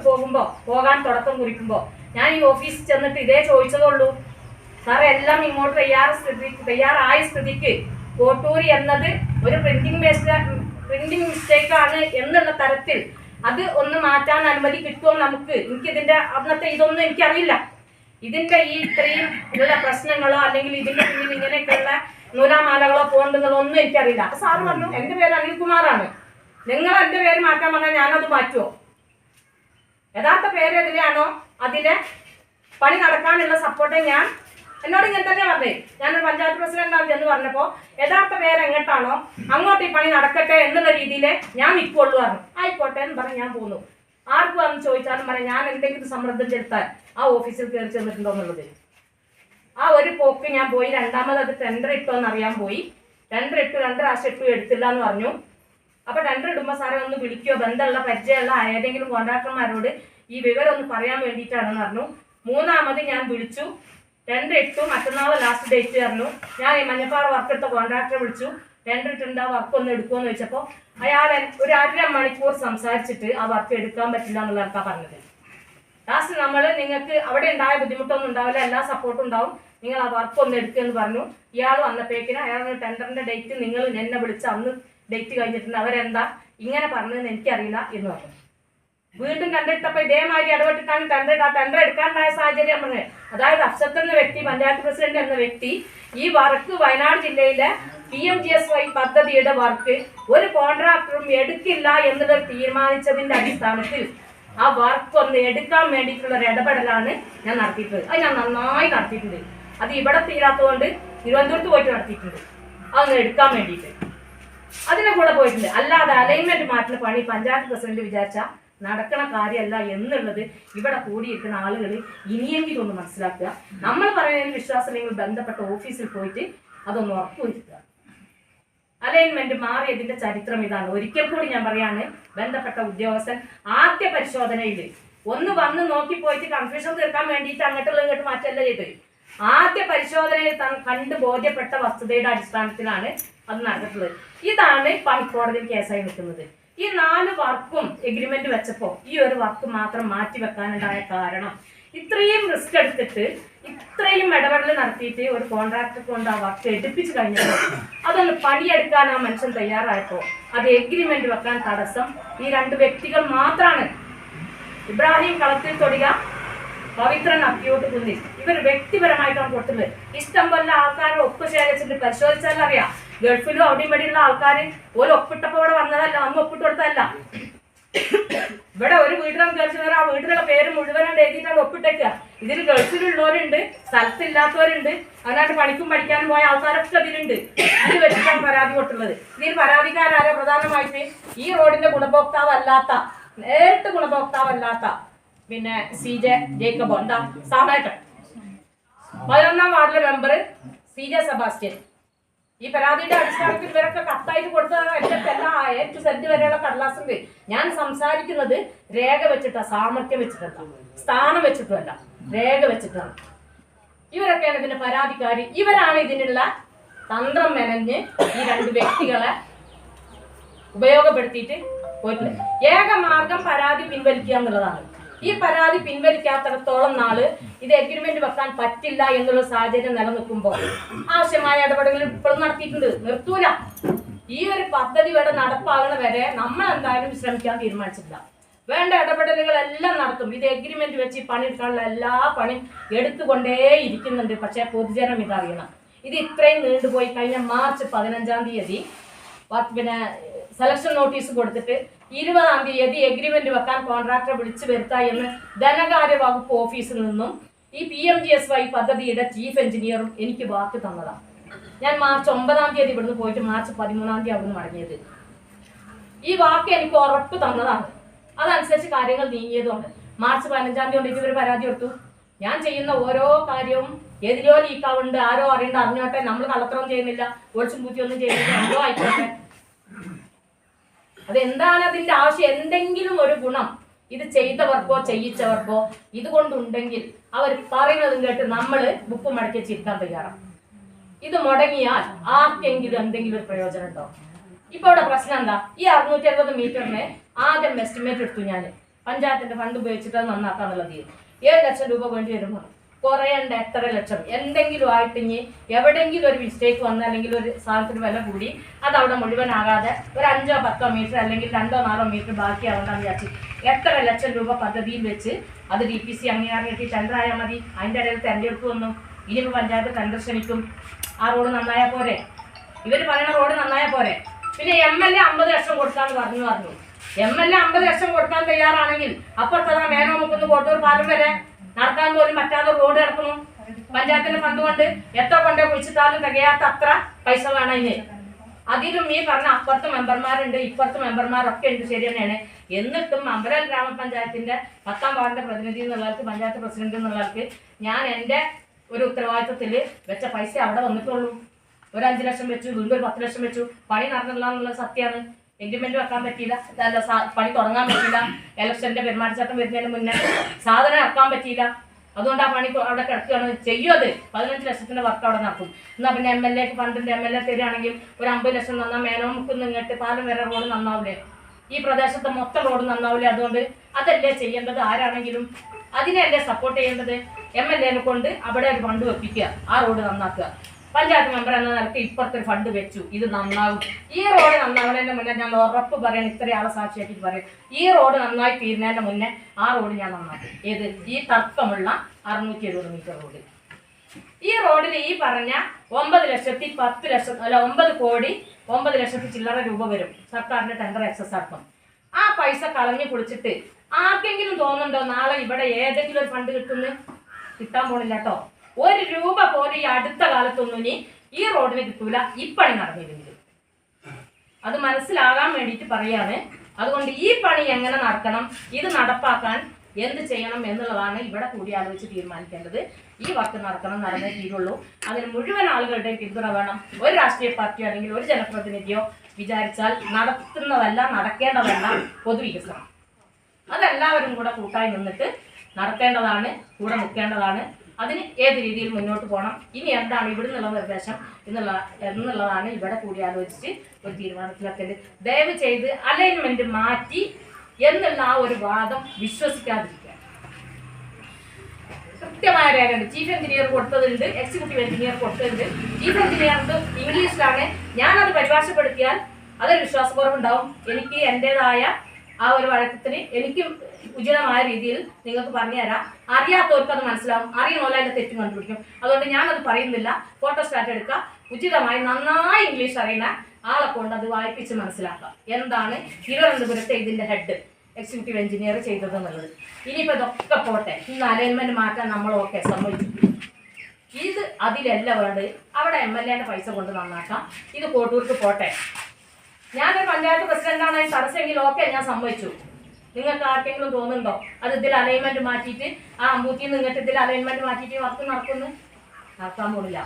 പോകാൻ തുടക്കം കുറിക്കുമ്പോൾ ഞാൻ ഈ ഓഫീസിൽ ചെന്നിട്ട് ഇതേ ചോദിച്ചതുള്ളൂ. സാർ എല്ലാം ഇങ്ങോട്ട് തയ്യാറായ സ്ഥിതിക്ക് കോട്ടൂരി എന്നത് ഒരു പ്രിന്റിംഗ് മിസ്റ്റേക്ക് ആണ് എന്നുള്ള തരത്തിൽ അത് ഒന്ന് മാറ്റാൻ അനുമതി കിട്ടുമോ നമുക്ക്? എനിക്കിതിന്റെ അന്നത്തെ ഇതൊന്നും എനിക്കറിയില്ല. ഇതിന്റെ ഈ ഇത്രയും ഉള്ള പ്രശ്നങ്ങളോ അല്ലെങ്കിൽ ഇതിന്റെ പിന്നിൽ ഇങ്ങനെയൊക്കെയുള്ള നൂലാമാലകളോ പോകേണ്ടതോ ഒന്നും എനിക്കറിയില്ല. അപ്പൊ സാറ് പറഞ്ഞു എന്റെ പേര് അനിൽകുമാറാണ്, നിങ്ങൾ എന്റെ പേര് മാറ്റാൻ പറഞ്ഞാൽ ഞാനത് മാറ്റുമോ? യഥാർത്ഥ പേര് എതിരെയാണോ അതിലെ പണി നടക്കാനുള്ള സപ്പോർട്ട് ഞാൻ എന്നോട് ഇങ്ങനെ തന്നെ പറഞ്ഞേ. ഞാനൊരു പഞ്ചായത്ത് പ്രസിഡന്റാണ് എന്ന് പറഞ്ഞപ്പോൾ യഥാർത്ഥ പേര് എങ്ങോട്ടാണോ അങ്ങോട്ട് ഈ പണി നടക്കട്ടെ എന്നുള്ള രീതിയിൽ ഞാൻ നിൽക്കുള്ളൂ പറഞ്ഞു. ആയിക്കോട്ടെ എന്ന് പറഞ്ഞ് ഞാൻ പോന്നു. ആർക്ക് വന്ന് ചോദിച്ചാലും പറയാം ഞാൻ എന്തെങ്കിലും സമ്മർദ്ദം ചെലുത്താൻ ആ ഓഫീസിൽ കയറി ചെന്നിട്ടുണ്ടോ എന്നുള്ളത്. ആ ഒരു പോക്ക് ഞാൻ പോയി. രണ്ടാമത് അത് ടെൻഡർ ഇട്ടോ എന്നറിയാൻ പോയി. ടെൻഡർ ഇട്ടു, 2 പ്രാവശ്യം ഇട്ടു, എടുത്തില്ല എന്ന് പറഞ്ഞു. അപ്പൊ ടെൻഡർ ഇടുമ്പോൾ സാറെ ഒന്ന് വിളിക്കുകയോ ബന്ധമുള്ള പരിചയമുള്ള ഏതെങ്കിലും കോൺട്രാക്ടർമാരോട് ഈ വിവരം ഒന്ന് പറയാൻ വേണ്ടിയിട്ടാണെന്ന് പറഞ്ഞു. 3ാമത് ഞാൻ വിളിച്ചു, ടെൻഡർ ഇട്ടു, മറ്റന്നാൾ ലാസ്റ്റ് ഡേറ്റ് പറഞ്ഞു. ഞാൻ ഈ മഞ്ഞപ്പാറ വർക്ക് എടുത്ത കോൺട്രാക്ടറെ വിളിച്ചു. ടെൻഡർ ഇട്ടുണ്ട്, ആ വർക്ക് ഒന്ന് എടുക്കുമെന്ന് വെച്ചപ്പോൾ അയാൾ ഒരു 1.5 മണിക്കൂർ സംസാരിച്ചിട്ട് ആ വർക്ക് എടുക്കാൻ പറ്റില്ല എന്നുള്ളതാണ് പറഞ്ഞത്. ലാസ്റ്റ് നമ്മൾ നിങ്ങൾക്ക് അവിടെ ഉണ്ടായ ബുദ്ധിമുട്ടൊന്നും ഉണ്ടാവില്ല, എല്ലാ സപ്പോർട്ടും ഉണ്ടാവും, നിങ്ങൾ ആ വർക്ക് ഒന്ന് എടുക്കുമെന്ന് പറഞ്ഞു. ഇയാൾ വന്നപ്പോഴേക്കിന് അയാൾ ടെൻഡറിന്റെ ഡേറ്റ് നിങ്ങൾ എന്നെ വിളിച്ച് അന്ന് ഡേറ്റ് കഴിഞ്ഞിട്ടുണ്ട്, അവരെന്താ ഇങ്ങനെ പറഞ്ഞതെന്ന് എനിക്കറിയില്ല എന്ന് പറഞ്ഞു. വീണ്ടും ടെൻഡർ ഇട്ടപ്പോൾ ഇതേമാതിരി ഇടപെട്ടിട്ടാണ് ടെൻഡർ എടുക്കാനുണ്ടായ സാഹചര്യം പറഞ്ഞത്. അതായത് അഫ്സത്ത് എന്ന വ്യക്തി, പഞ്ചായത്ത് പ്രസിഡന്റ് എന്ന വ്യക്തി ഈ വർക്ക് വയനാട് ജില്ലയിലെ PMGSY പദ്ധതിയുടെ വർക്ക് ഒരു കോൺട്രാക്ടറും എടുക്കില്ല എന്നുള്ളത് തീരുമാനിച്ചതിന്റെ അടിസ്ഥാനത്തിൽ ആ വർക്ക് ഒന്ന് എടുക്കാൻ വേണ്ടിയിട്ടുള്ള ഒരു ഇടപെടലാണ് ഞാൻ നടത്തിയിട്ടുള്ളത്. അത് ഞാൻ നന്നായി നടത്തിയിട്ടുണ്ട്. അത് ഇവിടെ തീരാത്തതുകൊണ്ട് തിരുവനന്തപുരത്ത് പോയിട്ട് നടത്തിയിട്ടുണ്ട്, അതൊന്ന് എടുക്കാൻ വേണ്ടിയിട്ട് അതിനെ കൂടെ പോയിട്ടുണ്ട്. അല്ലാതെ അലൈൻമെന്റ് മാറ്റുന്ന പണി പഞ്ചായത്ത് പ്രസിഡന്റ് വിചാരിച്ച നടക്കണ കാര്യമല്ല എന്നുള്ളത് ഇവിടെ കൂടിയിരിക്കുന്ന ആളുകൾ ഇനിയെങ്കിലും ഒന്ന് മനസ്സിലാക്കുക. നമ്മൾ പറയുന്നതിന് വിശ്വാസമില്ലെങ്കിൽ ബന്ധപ്പെട്ട ഓഫീസിൽ പോയിട്ട് അതൊന്ന് ഉറപ്പുവരുത്തുക. അലൈൻമെന്റ് മാറിയതിന്റെ ചരിത്രം ഇതാണ്. ഒരിക്കൽ കൂടി ഞാൻ പറയാണ്, ബന്ധപ്പെട്ട ഉദ്യോഗസ്ഥൻ ആദ്യ പരിശോധനയിൽ ഒന്ന് വന്ന് നോക്കിപ്പോയിട്ട് കൺഫ്യൂഷൻ തീർക്കാൻ വേണ്ടിയിട്ട് അങ്ങോട്ടുള്ള ഇങ്ങോട്ട് മാറ്റല്ല ചെയ്ത്, ആദ്യ പരിശോധനയിൽ കണ്ട് ബോധ്യപ്പെട്ട വസ്തുതയുടെ അടിസ്ഥാനത്തിലാണ് അത് നടന്നിട്ടുള്ളത്. ഇതാണ് ഹൈക്കോടതിയിൽ കേസായി നിൽക്കുന്നത്. ഈ 4 വർക്കും എഗ്രിമെന്റ് വെച്ചപ്പോൾ ഈ ഒരു വർക്ക് മാത്രം മാറ്റി വെക്കാനുണ്ടായ കാരണം, ഇത്രയും റിസ്ക് എടുത്തിട്ട് ഇത്രയും ഇടപെടൽ നടത്തിയിട്ട് ഒരു കോൺട്രാക്ടർ കൊണ്ട് ആ വർക്ക് എടുപ്പിച്ചു കഴിഞ്ഞപ്പോൾ അതൊന്ന് പണിയെടുക്കാൻ ആ മനുഷ്യൻ തയ്യാറായപ്പോൾ അത് എഗ്രിമെന്റ് വെക്കാൻ തടസ്സം ഈ 2 വ്യക്തികൾ മാത്രമാണ്. ഇബ്രാഹിം കളത്തിൽ തൊടിക, പവിത്രൻ അക്കിയോട്ട് കുന്നിൽ. ഇവർ വ്യക്തിപരമായിട്ടാണ് കൊടുത്തത്. ഇഷ്ടം പോലെ ആൾക്കാരെ ഒപ്പ് ശേഖരിച്ചിട്ട് പരിശോധിച്ചാൽ അറിയാം, ഗൾഫിലും അവിടെയും ഇവിടെയുള്ള ആൾക്കാർ ഒരു ഒപ്പിട്ടപ്പോൾ ഇവിടെ വന്നതല്ല, അന്ന് ഒപ്പിട്ട് കൊടുത്തതല്ല. ഇവിടെ ഒരു വീട്ടിലും കയറി ആ വീട്ടിലുള്ള പേര് മുഴുവനായിട്ട് എഴുതിയിട്ടാണ് ഒപ്പിട്ടേക്കുക. ഇതിൽ ഗൾഫിലുള്ളവരുണ്ട്, സ്ഥലത്തില്ലാത്തവരുണ്ട്, അതിനായിട്ട് പണിക്കും പഠിക്കാനും പോയ ആൾക്കാരൊക്കെ ഇതിലുണ്ട്. ഇത് വെച്ചിട്ടാണ് പരാതി കൊടുത്തുള്ളത്. ഇതിൽ പരാതിക്കാരായ പ്രധാനമായിട്ട് ഈ റോഡിന്റെ ഗുണഭോക്താവല്ലാത്ത, നേരിട്ട് ഗുണഭോക്താവല്ലാത്ത പിന്നെ CJ ജേക്കബോ, എന്താ സാമേട്ടൻ, 11ാം വാർഡിലെ മെമ്പർ CJ സെബാസ്റ്റ്യൻ. ഈ പരാതിയുടെ അടിസ്ഥാനത്തിൽ ഇവരൊക്കെ കത്തായിട്ട് കൊടുത്തതാണ്. എൻ്റെ എല്ലാ A to Z വരെയുള്ള കടലാസുണ്ട്. ഞാൻ സംസാരിക്കുന്നത് രേഖ വെച്ചിട്ടാ, സാമർത്ഥ്യം വെച്ചിട്ടല്ല, സ്ഥാനം വെച്ചിട്ടുമല്ല, രേഖ വെച്ചിട്ടാണ്. ഇവരൊക്കെയാണ് ഇതിന്റെ പരാതിക്കാരി. ഇവരാണ് ഇതിനുള്ള തന്ത്രം മെനഞ്ഞ് ഈ 2 വ്യക്തികളെ ഉപയോഗപ്പെടുത്തിയിട്ട് പോയിട്ടുള്ളത്. ഏക മാർഗം പരാതി പിൻവലിക്കുക എന്നുള്ളതാണ്. ഈ പരാതി പിൻവലിക്കാത്തിടത്തോളം നാള് ഇത് എഗ്രിമെന്റ് വെക്കാൻ പറ്റില്ല എന്നുള്ള സാഹചര്യം നിലനിൽക്കുമ്പോൾ ആവശ്യമായ ഇടപെടലുകൾ ഇപ്പോഴും നടത്തിയിട്ടുണ്ട്, നിർത്തൂല. ഈ ഒരു പദ്ധതി ഇവിടെ നടപ്പാകുന്ന വരെ നമ്മൾ എന്തായാലും ശ്രമിക്കാൻ തീരുമാനിച്ചിട്ടില്ല. വേണ്ട ഇടപെടലുകളെല്ലാം നടത്തും. ഇത് എഗ്രിമെന്റ് വെച്ച് പണിയെടുക്കാനുള്ള എല്ലാ പണിയും എടുത്തുകൊണ്ടേ ഇരിക്കുന്നുണ്ട്. പക്ഷെ പൊതുജനം ഇതറിയണം. ഇത് ഇത്രയും നീണ്ടുപോയി. കഴിഞ്ഞ മാർച്ച് 15-ാം തീയതി പിന്നെ സെലക്ഷൻ നോട്ടീസ് കൊടുത്തിട്ട് 20-ാം തീയതി എഗ്രിമെന്റ് വെക്കാൻ കോൺട്രാക്ടറെ വിളിച്ചു വരുത്താ എന്ന് ധനകാര്യ വകുപ്പ് ഓഫീസിൽ നിന്നും ഈ PMGSY പദ്ധതിയുടെ ചീഫ് എഞ്ചിനീയറും എനിക്ക് വാക്ക് തന്നതാണ്. ഞാൻ മാർച്ച് 9-ാം തീയതി ഇവിടുന്ന് പോയിട്ട് മാർച്ച് 13-ാം തീയതി അവിടുന്ന് മടങ്ങിയത്. ഈ വാക്ക് എനിക്ക് ഉറപ്പ് തന്നതാണ്. അതനുസരിച്ച് കാര്യങ്ങൾ നീങ്ങിയതുകൊണ്ട് മാർച്ച് 15-ാം തീയതി കൊണ്ടിട്ട് ഇവർ പരാതി കൊടുത്തു. ഞാൻ ചെയ്യുന്ന ഓരോ കാര്യവും എതിരോ ലീക്കാവുണ്ട്, ആരോ അറിയണ്ട, അറിഞ്ഞോട്ടെ, നമ്മൾ കള്ളത്തരം ചെയ്യുന്നില്ല, ഒളിച്ചും പൂച്ചയൊന്നും ചെയ്യുന്നില്ല, എന്തോ ആയിക്കോട്ടെ. അതെന്താണ് അതിന്റെ ആവശ്യം? എന്തെങ്കിലും ഒരു ഗുണം ഇത് ചെയ്തവർക്കോ ചെയ്യിച്ചവർക്കോ ഇതുകൊണ്ടുണ്ടെങ്കിൽ അവർ പറയുന്നതും കേട്ട് നമ്മൾ ബുക്ക് മടക്കി ചിരിക്കാൻ തയ്യാറാണ്. ഇത് മുടങ്ങിയാൽ ആർക്കെങ്കിലും എന്തെങ്കിലും ഒരു പ്രയോജനം ഉണ്ടോ? ഇപ്പൊ ഇവിടെ പ്രശ്നം എന്താ? ഈ 660 മീറ്ററിന് ആദ്യം എസ്റ്റിമേറ്റ് എടുത്തു. ഞാൻ പഞ്ചായത്തിന്റെ ഫണ്ട് ഉപയോഗിച്ചിട്ട് അത് നന്നാക്കാന്നുള്ളത് 7 ലക്ഷം രൂപ വേണ്ടി വരുമ്പോൾ കുറയണ്ട 8.5 ലക്ഷം എന്തെങ്കിലും ആയിട്ട് ഇനി എവിടെയെങ്കിലും ഒരു മിസ്റ്റേക്ക് വന്ന് അല്ലെങ്കിൽ ഒരു സാധനത്തിന് വില കൂടി അത് അവിടെ മുഴുവനാകാതെ ഒരു 5-10 മീറ്റർ അല്ലെങ്കിൽ 2-4 മീറ്റർ ബാക്കിയാവണ്ടെന്ന് വിചാരിച്ച് 8.5 ലക്ഷം രൂപ പദ്ധതിയിൽ വെച്ച് അത് DPC അംഗീകാരം കിട്ടി ടെൻഡർ ആയാൽ മതി. അതിൻ്റെ ഇടയിൽ തെരഞ്ഞെടുപ്പ് വന്നു. ഇനിയിപ്പോൾ പഞ്ചായത്ത് ടെൻഡർ ക്ഷണിക്കും. ആ റോഡ് നന്നായാൽ പോരെ? ഇവർ പറയുന്ന റോഡ് നന്നായാൽ പോരെ? പിന്നെ MLA 50 ലക്ഷം കൊടുക്കാന്ന് പറഞ്ഞു. MLA 50 ലക്ഷം കൊടുക്കാൻ തയ്യാറാണെങ്കിൽ അപ്പുറത്തതാ മേനോമുക്കുന്ന് കോട്ടൂർ പാലം വരെ നടക്കാൻ പോലും പറ്റാതെ റോഡ് കിടക്കുന്നു. പഞ്ചായത്തിന്റെ ഫണ്ട് കൊണ്ട് എത്ര കൊണ്ടേ കുഴിച്ചിട്ടാലും തികയാത്ത അത്ര പൈസ വേണം ഇതിന്. അതിലും ഈ പറഞ്ഞ അപ്പുറത്ത് മെമ്പർമാരുണ്ട്, ഇപ്പുറത്ത് മെമ്പർമാരൊക്കെ ഉണ്ട്, ശരി തന്നെയാണ്. എന്നിട്ടും അമ്പലം ഗ്രാമപഞ്ചായത്തിന്റെ 10ാം വാർഡിന്റെ പ്രതിനിധി എന്നുള്ളവർക്ക്, പഞ്ചായത്ത് പ്രസിഡന്റ് എന്നുള്ളവർക്ക് ഞാൻ എൻ്റെ ഒരു ഉത്തരവാദിത്വത്തിൽ വെച്ച പൈസ അവിടെ വന്നിട്ടുള്ളൂ. ഒരു 5 ലക്ഷം വെച്ചു, വീണ്ടും ഒരു 10 ലക്ഷം വെച്ചു. പണി നടന്നില്ല എന്നുള്ളത് സത്യമാണ്. എഗ്രിമെന്റ് വെക്കാൻ പറ്റിയില്ല, പണി തുടങ്ങാൻ പറ്റിയില്ല. ഇലക്ഷന്റെ പെരുമാറ്റച്ചട്ടം വരുന്നതിന് മുന്നേ സാധനം ഇറക്കാൻ പറ്റിയില്ല. അതുകൊണ്ട് ആ പണി അവിടെ കിടക്കുകയാണ്. ചെയ്യും അത് 15 ലക്ഷത്തിന്റെ വർക്ക് അവിടെ നടക്കും. എന്നാൽ പിന്നെ MLA ഫണ്ടിന്റെ MLA തരികയാണെങ്കിൽ ഒരു 50 ലക്ഷം നന്നാൽ മേനോമുക്കുന്ന് ഇങ്ങോട്ട് പാലം വരെ റോഡ് നന്നാവില്ലേ? ഈ പ്രദേശത്തെ മൊത്തം റോഡ് നന്നാവില്ലേ? അതുകൊണ്ട് അതല്ലേ ചെയ്യേണ്ടത്? ആരാണെങ്കിലും അതിനല്ലേ സപ്പോർട്ട് ചെയ്യേണ്ടത്? MLA കൊണ്ട് അവിടെ ഒരു ഫണ്ട് വെപ്പിക്കുക, ആ റോഡ് നന്നാക്കുക. പഞ്ചായത്ത് മെമ്പർ എന്ന നിലയ്ക്ക് ഇപ്പുറത്തൊരു ഫണ്ട് വെച്ചു, ഇത് നന്നാവും. ഈ റോഡ് നന്നാവുന്നതിന്റെ മുന്നേ ഞാൻ ഉറപ്പ് പറയാൻ ഇത്രയാളെ സാക്ഷിയാക്കിയിട്ട് പറയും, ഈ റോഡ് നന്നായി തീരുന്നതിന്റെ മുന്നേ ആ റോഡ് ഞാൻ നന്നാക്കും. ഏത്? ഈ തർക്കമുള്ള 670 മീറ്റർ റോഡ്. ഈ റോഡിൽ ഈ പറഞ്ഞ 9 ലക്ഷത്തി 10 ലക്ഷം അല്ല 9 കോടി 9 ലക്ഷത്തി ചില്ലറ രൂപ വരും. സർക്കാരിന്റെ ടെൻഡർ എക്സസ് ആക്കും. ആ പൈസ കളഞ്ഞു കുളിച്ചിട്ട് ആർക്കെങ്കിലും തോന്നുന്നുണ്ടോ നാളെ ഇവിടെ ഏതെങ്കിലും ഒരു ഫണ്ട് കിട്ടാൻ പോണില്ല കേട്ടോ. 1 രൂപ പോലെ ഈ അടുത്ത കാലത്തൊന്നും ഇനി ഈ റോഡിന് കിട്ടൂല, ഈ പണി നടന്നില്ലെങ്കിൽ. അത് മനസ്സിലാകാൻ വേണ്ടിയിട്ട് പറയാണ്. അതുകൊണ്ട് ഈ പണി എങ്ങനെ നടക്കണം, ഇത് നടപ്പാക്കാൻ എന്ത് ചെയ്യണം എന്നുള്ളതാണ് ഇവിടെ കൂടി ആലോചിച്ച് തീരുമാനിക്കേണ്ടത്. ഈ വർക്ക് നടന്നേ തീരുള്ളൂ. അതിന് മുഴുവൻ ആളുകളുടെയും പിന്തുണ വേണം. ഒരു രാഷ്ട്രീയ പാർട്ടിയോ അല്ലെങ്കിൽ ഒരു ജനപ്രതിനിധിയോ വിചാരിച്ചാൽ നടത്തുന്നതല്ല, നടക്കേണ്ടതല്ല പൊതുവികസനം. അതെല്ലാവരും കൂടെ കൂട്ടായി നിന്നിട്ട് നടത്തേണ്ടതാണ്, കൂടെ നിൽക്കേണ്ടതാണ്. അതിന് ഏത് രീതിയിൽ മുന്നോട്ട് പോകണം, ഇനി എന്താണ് ഇവിടെ നിന്നുള്ള നിർദ്ദേശം എന്നുള്ളതാണ് ഇവിടെ കൂടി ആലോചിച്ച് ഒരു തീരുമാനത്തിലെത്തേണ്ടത്. ദയവ് ചെയ്ത് അലൈൻമെന്റ് മാറ്റി എന്നുള്ള ആ ഒരു വാദം വിശ്വസിക്കാതിരിക്കുക. കൃത്യമായ രേഖയുണ്ട്. ചീഫ് എഞ്ചിനീയർ കൊടുത്തതുണ്ട്, എക്സിക്യൂട്ടീവ് എഞ്ചിനീയർ കൊടുത്തതുണ്ട്. ചീഫ് എഞ്ചിനീയർക്ക് ഇംഗ്ലീഷിലാണ്. ഞാനത് പരിഭാഷപ്പെടുത്തിയാൽ അതൊരു വിശ്വാസക്കുറവുണ്ടാവും. എനിക്ക് എൻ്റെതായ ആ ഒരു വഴക്കത്തിന് എനിക്ക് ഉചിതമായ രീതിയിൽ നിങ്ങൾക്ക് പറഞ്ഞു തരാം. അറിയാത്തവർക്ക് അത് മനസ്സിലാവും, അറിയണമല്ലോ അതിൻ്റെ തെറ്റും കണ്ടുപിടിക്കും. അതുകൊണ്ട് ഞാനത് പറയുന്നില്ല. ഫോട്ടോസ്റ്റാറ്റ് എടുക്കുക, ഉചിതമായി നന്നായി ഇംഗ്ലീഷ് അറിയുന്ന ആളെ കൊണ്ട് അത് വായിപ്പിച്ച് മനസ്സിലാക്കാം എന്താണ് തിരുവനന്തപുരത്തെ ഇതിൻ്റെ ഹെഡ് എക്സിക്യൂട്ടീവ് എഞ്ചിനീയർ ചെയ്തതെന്നുള്ളത്. ഇനിയിപ്പോൾ ഇതൊക്കെ പോട്ടെ, ഇന്ന് അലൈൻമെൻറ്റ് മാറ്റാൻ നമ്മൾ ഓക്കെ സമ്മതിച്ചു. ഇത് അതിലല്ല വേണ്ടത്. അവിടെ MLA പൈസ കൊണ്ട് നന്നാക്കാം. ഇത് കോട്ടൂർക്ക് പോട്ടെ. ഞാനൊരു പഞ്ചായത്ത് പ്രസിഡന്റാണ്, തടസ്സമെങ്കിൽ ഓക്കെ ഞാൻ സമ്മതിച്ചു. നിങ്ങൾക്ക് ആർക്കെങ്കിലും തോന്നുന്നുണ്ടോ അത് ഇതിൽ അലൈൻമെന്റ് മാറ്റിയിട്ട് ആ അമ്പൂത്തിൽ നിന്നിട്ട് ഇതിൽ അലൈൻമെന്റ് മാറ്റിയിട്ട് വർക്ക് നടക്കാൻ പോണില്ല.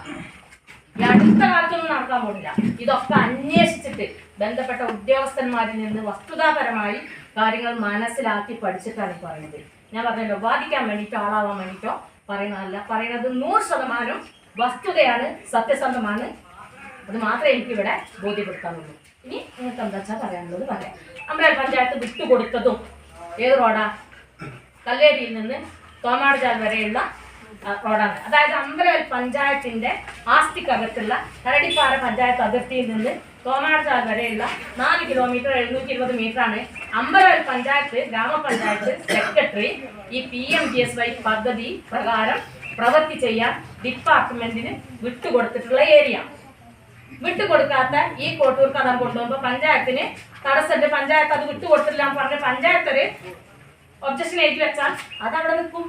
ഈ അടുത്ത കാലത്തൊന്നും നടക്കാൻ പോണില്ല. ഇതൊക്കെ അന്വേഷിച്ചിട്ട് ബന്ധപ്പെട്ട ഉദ്യോഗസ്ഥന്മാരിൽ നിന്ന് വസ്തുതാപരമായി കാര്യങ്ങൾ മനസ്സിലാക്കി പഠിച്ചിട്ടാണ് ഈ പറയുന്നത്. ഞാൻ പറഞ്ഞല്ലോ, വാദിക്കാൻ വേണ്ടിയിട്ടോ ആളാവാൻ വേണ്ടിയിട്ടോ പറയുന്നതല്ല. പറയുന്നത് 100% വസ്തുതയാണ്, സത്യസന്ധമാണ്. അത് മാത്രമേ എനിക്കിവിടെ ബോധ്യപ്പെടുത്താനുള്ളൂ. ഇനി നിങ്ങൾക്ക് എന്താ വെച്ചാൽ പറയാനുള്ളത് പറയാം. അമ്പലൽ പഞ്ചായത്ത് വിട്ടുകൊടുത്തതും ഏത് റോഡാ? കല്ലേരിയിൽ നിന്ന് തോമാടുചാൽ വരെയുള്ള റോഡാണ്. അതായത് അമ്പലൽ പഞ്ചായത്തിന്റെ ആസ്തിക്കകത്തുള്ള കരടിപ്പാറ പഞ്ചായത്ത് അതിർത്തിയിൽ നിന്ന് തോമാടുചാൽ വരെയുള്ള 4 കിലോമീറ്റർ 720 മീറ്ററാണ് അമ്പലൽ പഞ്ചായത്ത് ഗ്രാമപഞ്ചായത്ത് സെക്രട്ടറി ഈ PMGSY പദ്ധതി പ്രകാരം പ്രവൃത്തി ചെയ്യാൻ ഡിപ്പാർട്ട്മെന്റിന് വിട്ടുകൊടുത്തിട്ടുള്ള ഏരിയ. വിട്ടുകൊടുക്കാത്ത ഈ കോട്ടൂർക്ക് അതാ കൊണ്ടുപോകുമ്പോൾ പഞ്ചായത്തിന് തടസ്സമുണ്ട്. പഞ്ചായത്ത് അത് വിട്ടുകൊടുത്തില്ല എന്ന് പറഞ്ഞ് പഞ്ചായത്ത് ഒരു ഒബ്ജക്ഷൻ എഴുതി വെച്ചാൽ അതവിടെ നിൽക്കും.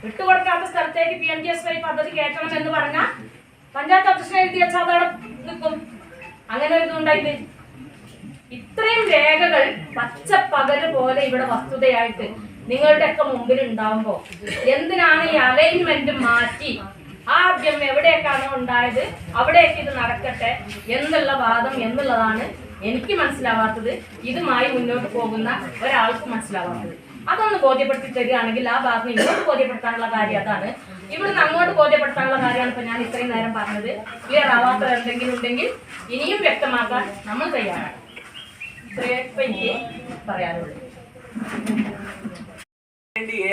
വിട്ടുകൊടുക്കാത്ത സ്ഥലത്തേക്ക് PMGSY പദ്ധതി കയറ്റണം എന്ന് പറഞ്ഞാൽ പഞ്ചായത്ത് ഒബ്ജക്ഷൻ എഴുതി വെച്ചാൽ അതവിടെ നിൽക്കും. അങ്ങനെ ഒരു ഇതുണ്ടായിട്ട് ഇത്രയും രേഖകൾ പച്ചപ്പകല് പോലെ ഇവിടെ വസ്തുതയായിട്ട് നിങ്ങളുടെയൊക്കെ മുമ്പിൽ ഉണ്ടാവുമ്പോൾ എന്തിനാണ് ഈ അലൈൻമെന്റ് മാറ്റി ആദ്യം എവിടേക്കാണോ ഉണ്ടായത് അവിടേക്ക് ഇത് നടക്കട്ടെ എന്നുള്ള വാദം എന്നുള്ളതാണ് എനിക്ക് മനസ്സിലാവാത്തത്. ഇതുമായി മുന്നോട്ട് പോകുന്ന ഒരാൾക്ക് മനസ്സിലാവാത്തത്. അതൊന്ന് ബോധ്യപ്പെടുത്തി തരികയാണെങ്കിൽ ആ ഭാഗം ഇങ്ങോട്ട് ബോധ്യപ്പെടുത്താനുള്ള കാര്യം അതാണ്. ഇവിടുന്ന് അങ്ങോട്ട് ബോധ്യപ്പെടുത്താനുള്ള കാര്യമാണ് ഇപ്പൊ ഞാൻ ഇത്രയും നേരം പറഞ്ഞത്. ക്ലിയർ ആവാത്ത എന്തെങ്കിലും ഉണ്ടെങ്കിൽ ഇനിയും വ്യക്തമാക്കാൻ നമ്മൾ തയ്യാറാണ്. ഇത്രയേ ഇപ്പൊ എനിക്ക് പറയാനുള്ളൂ.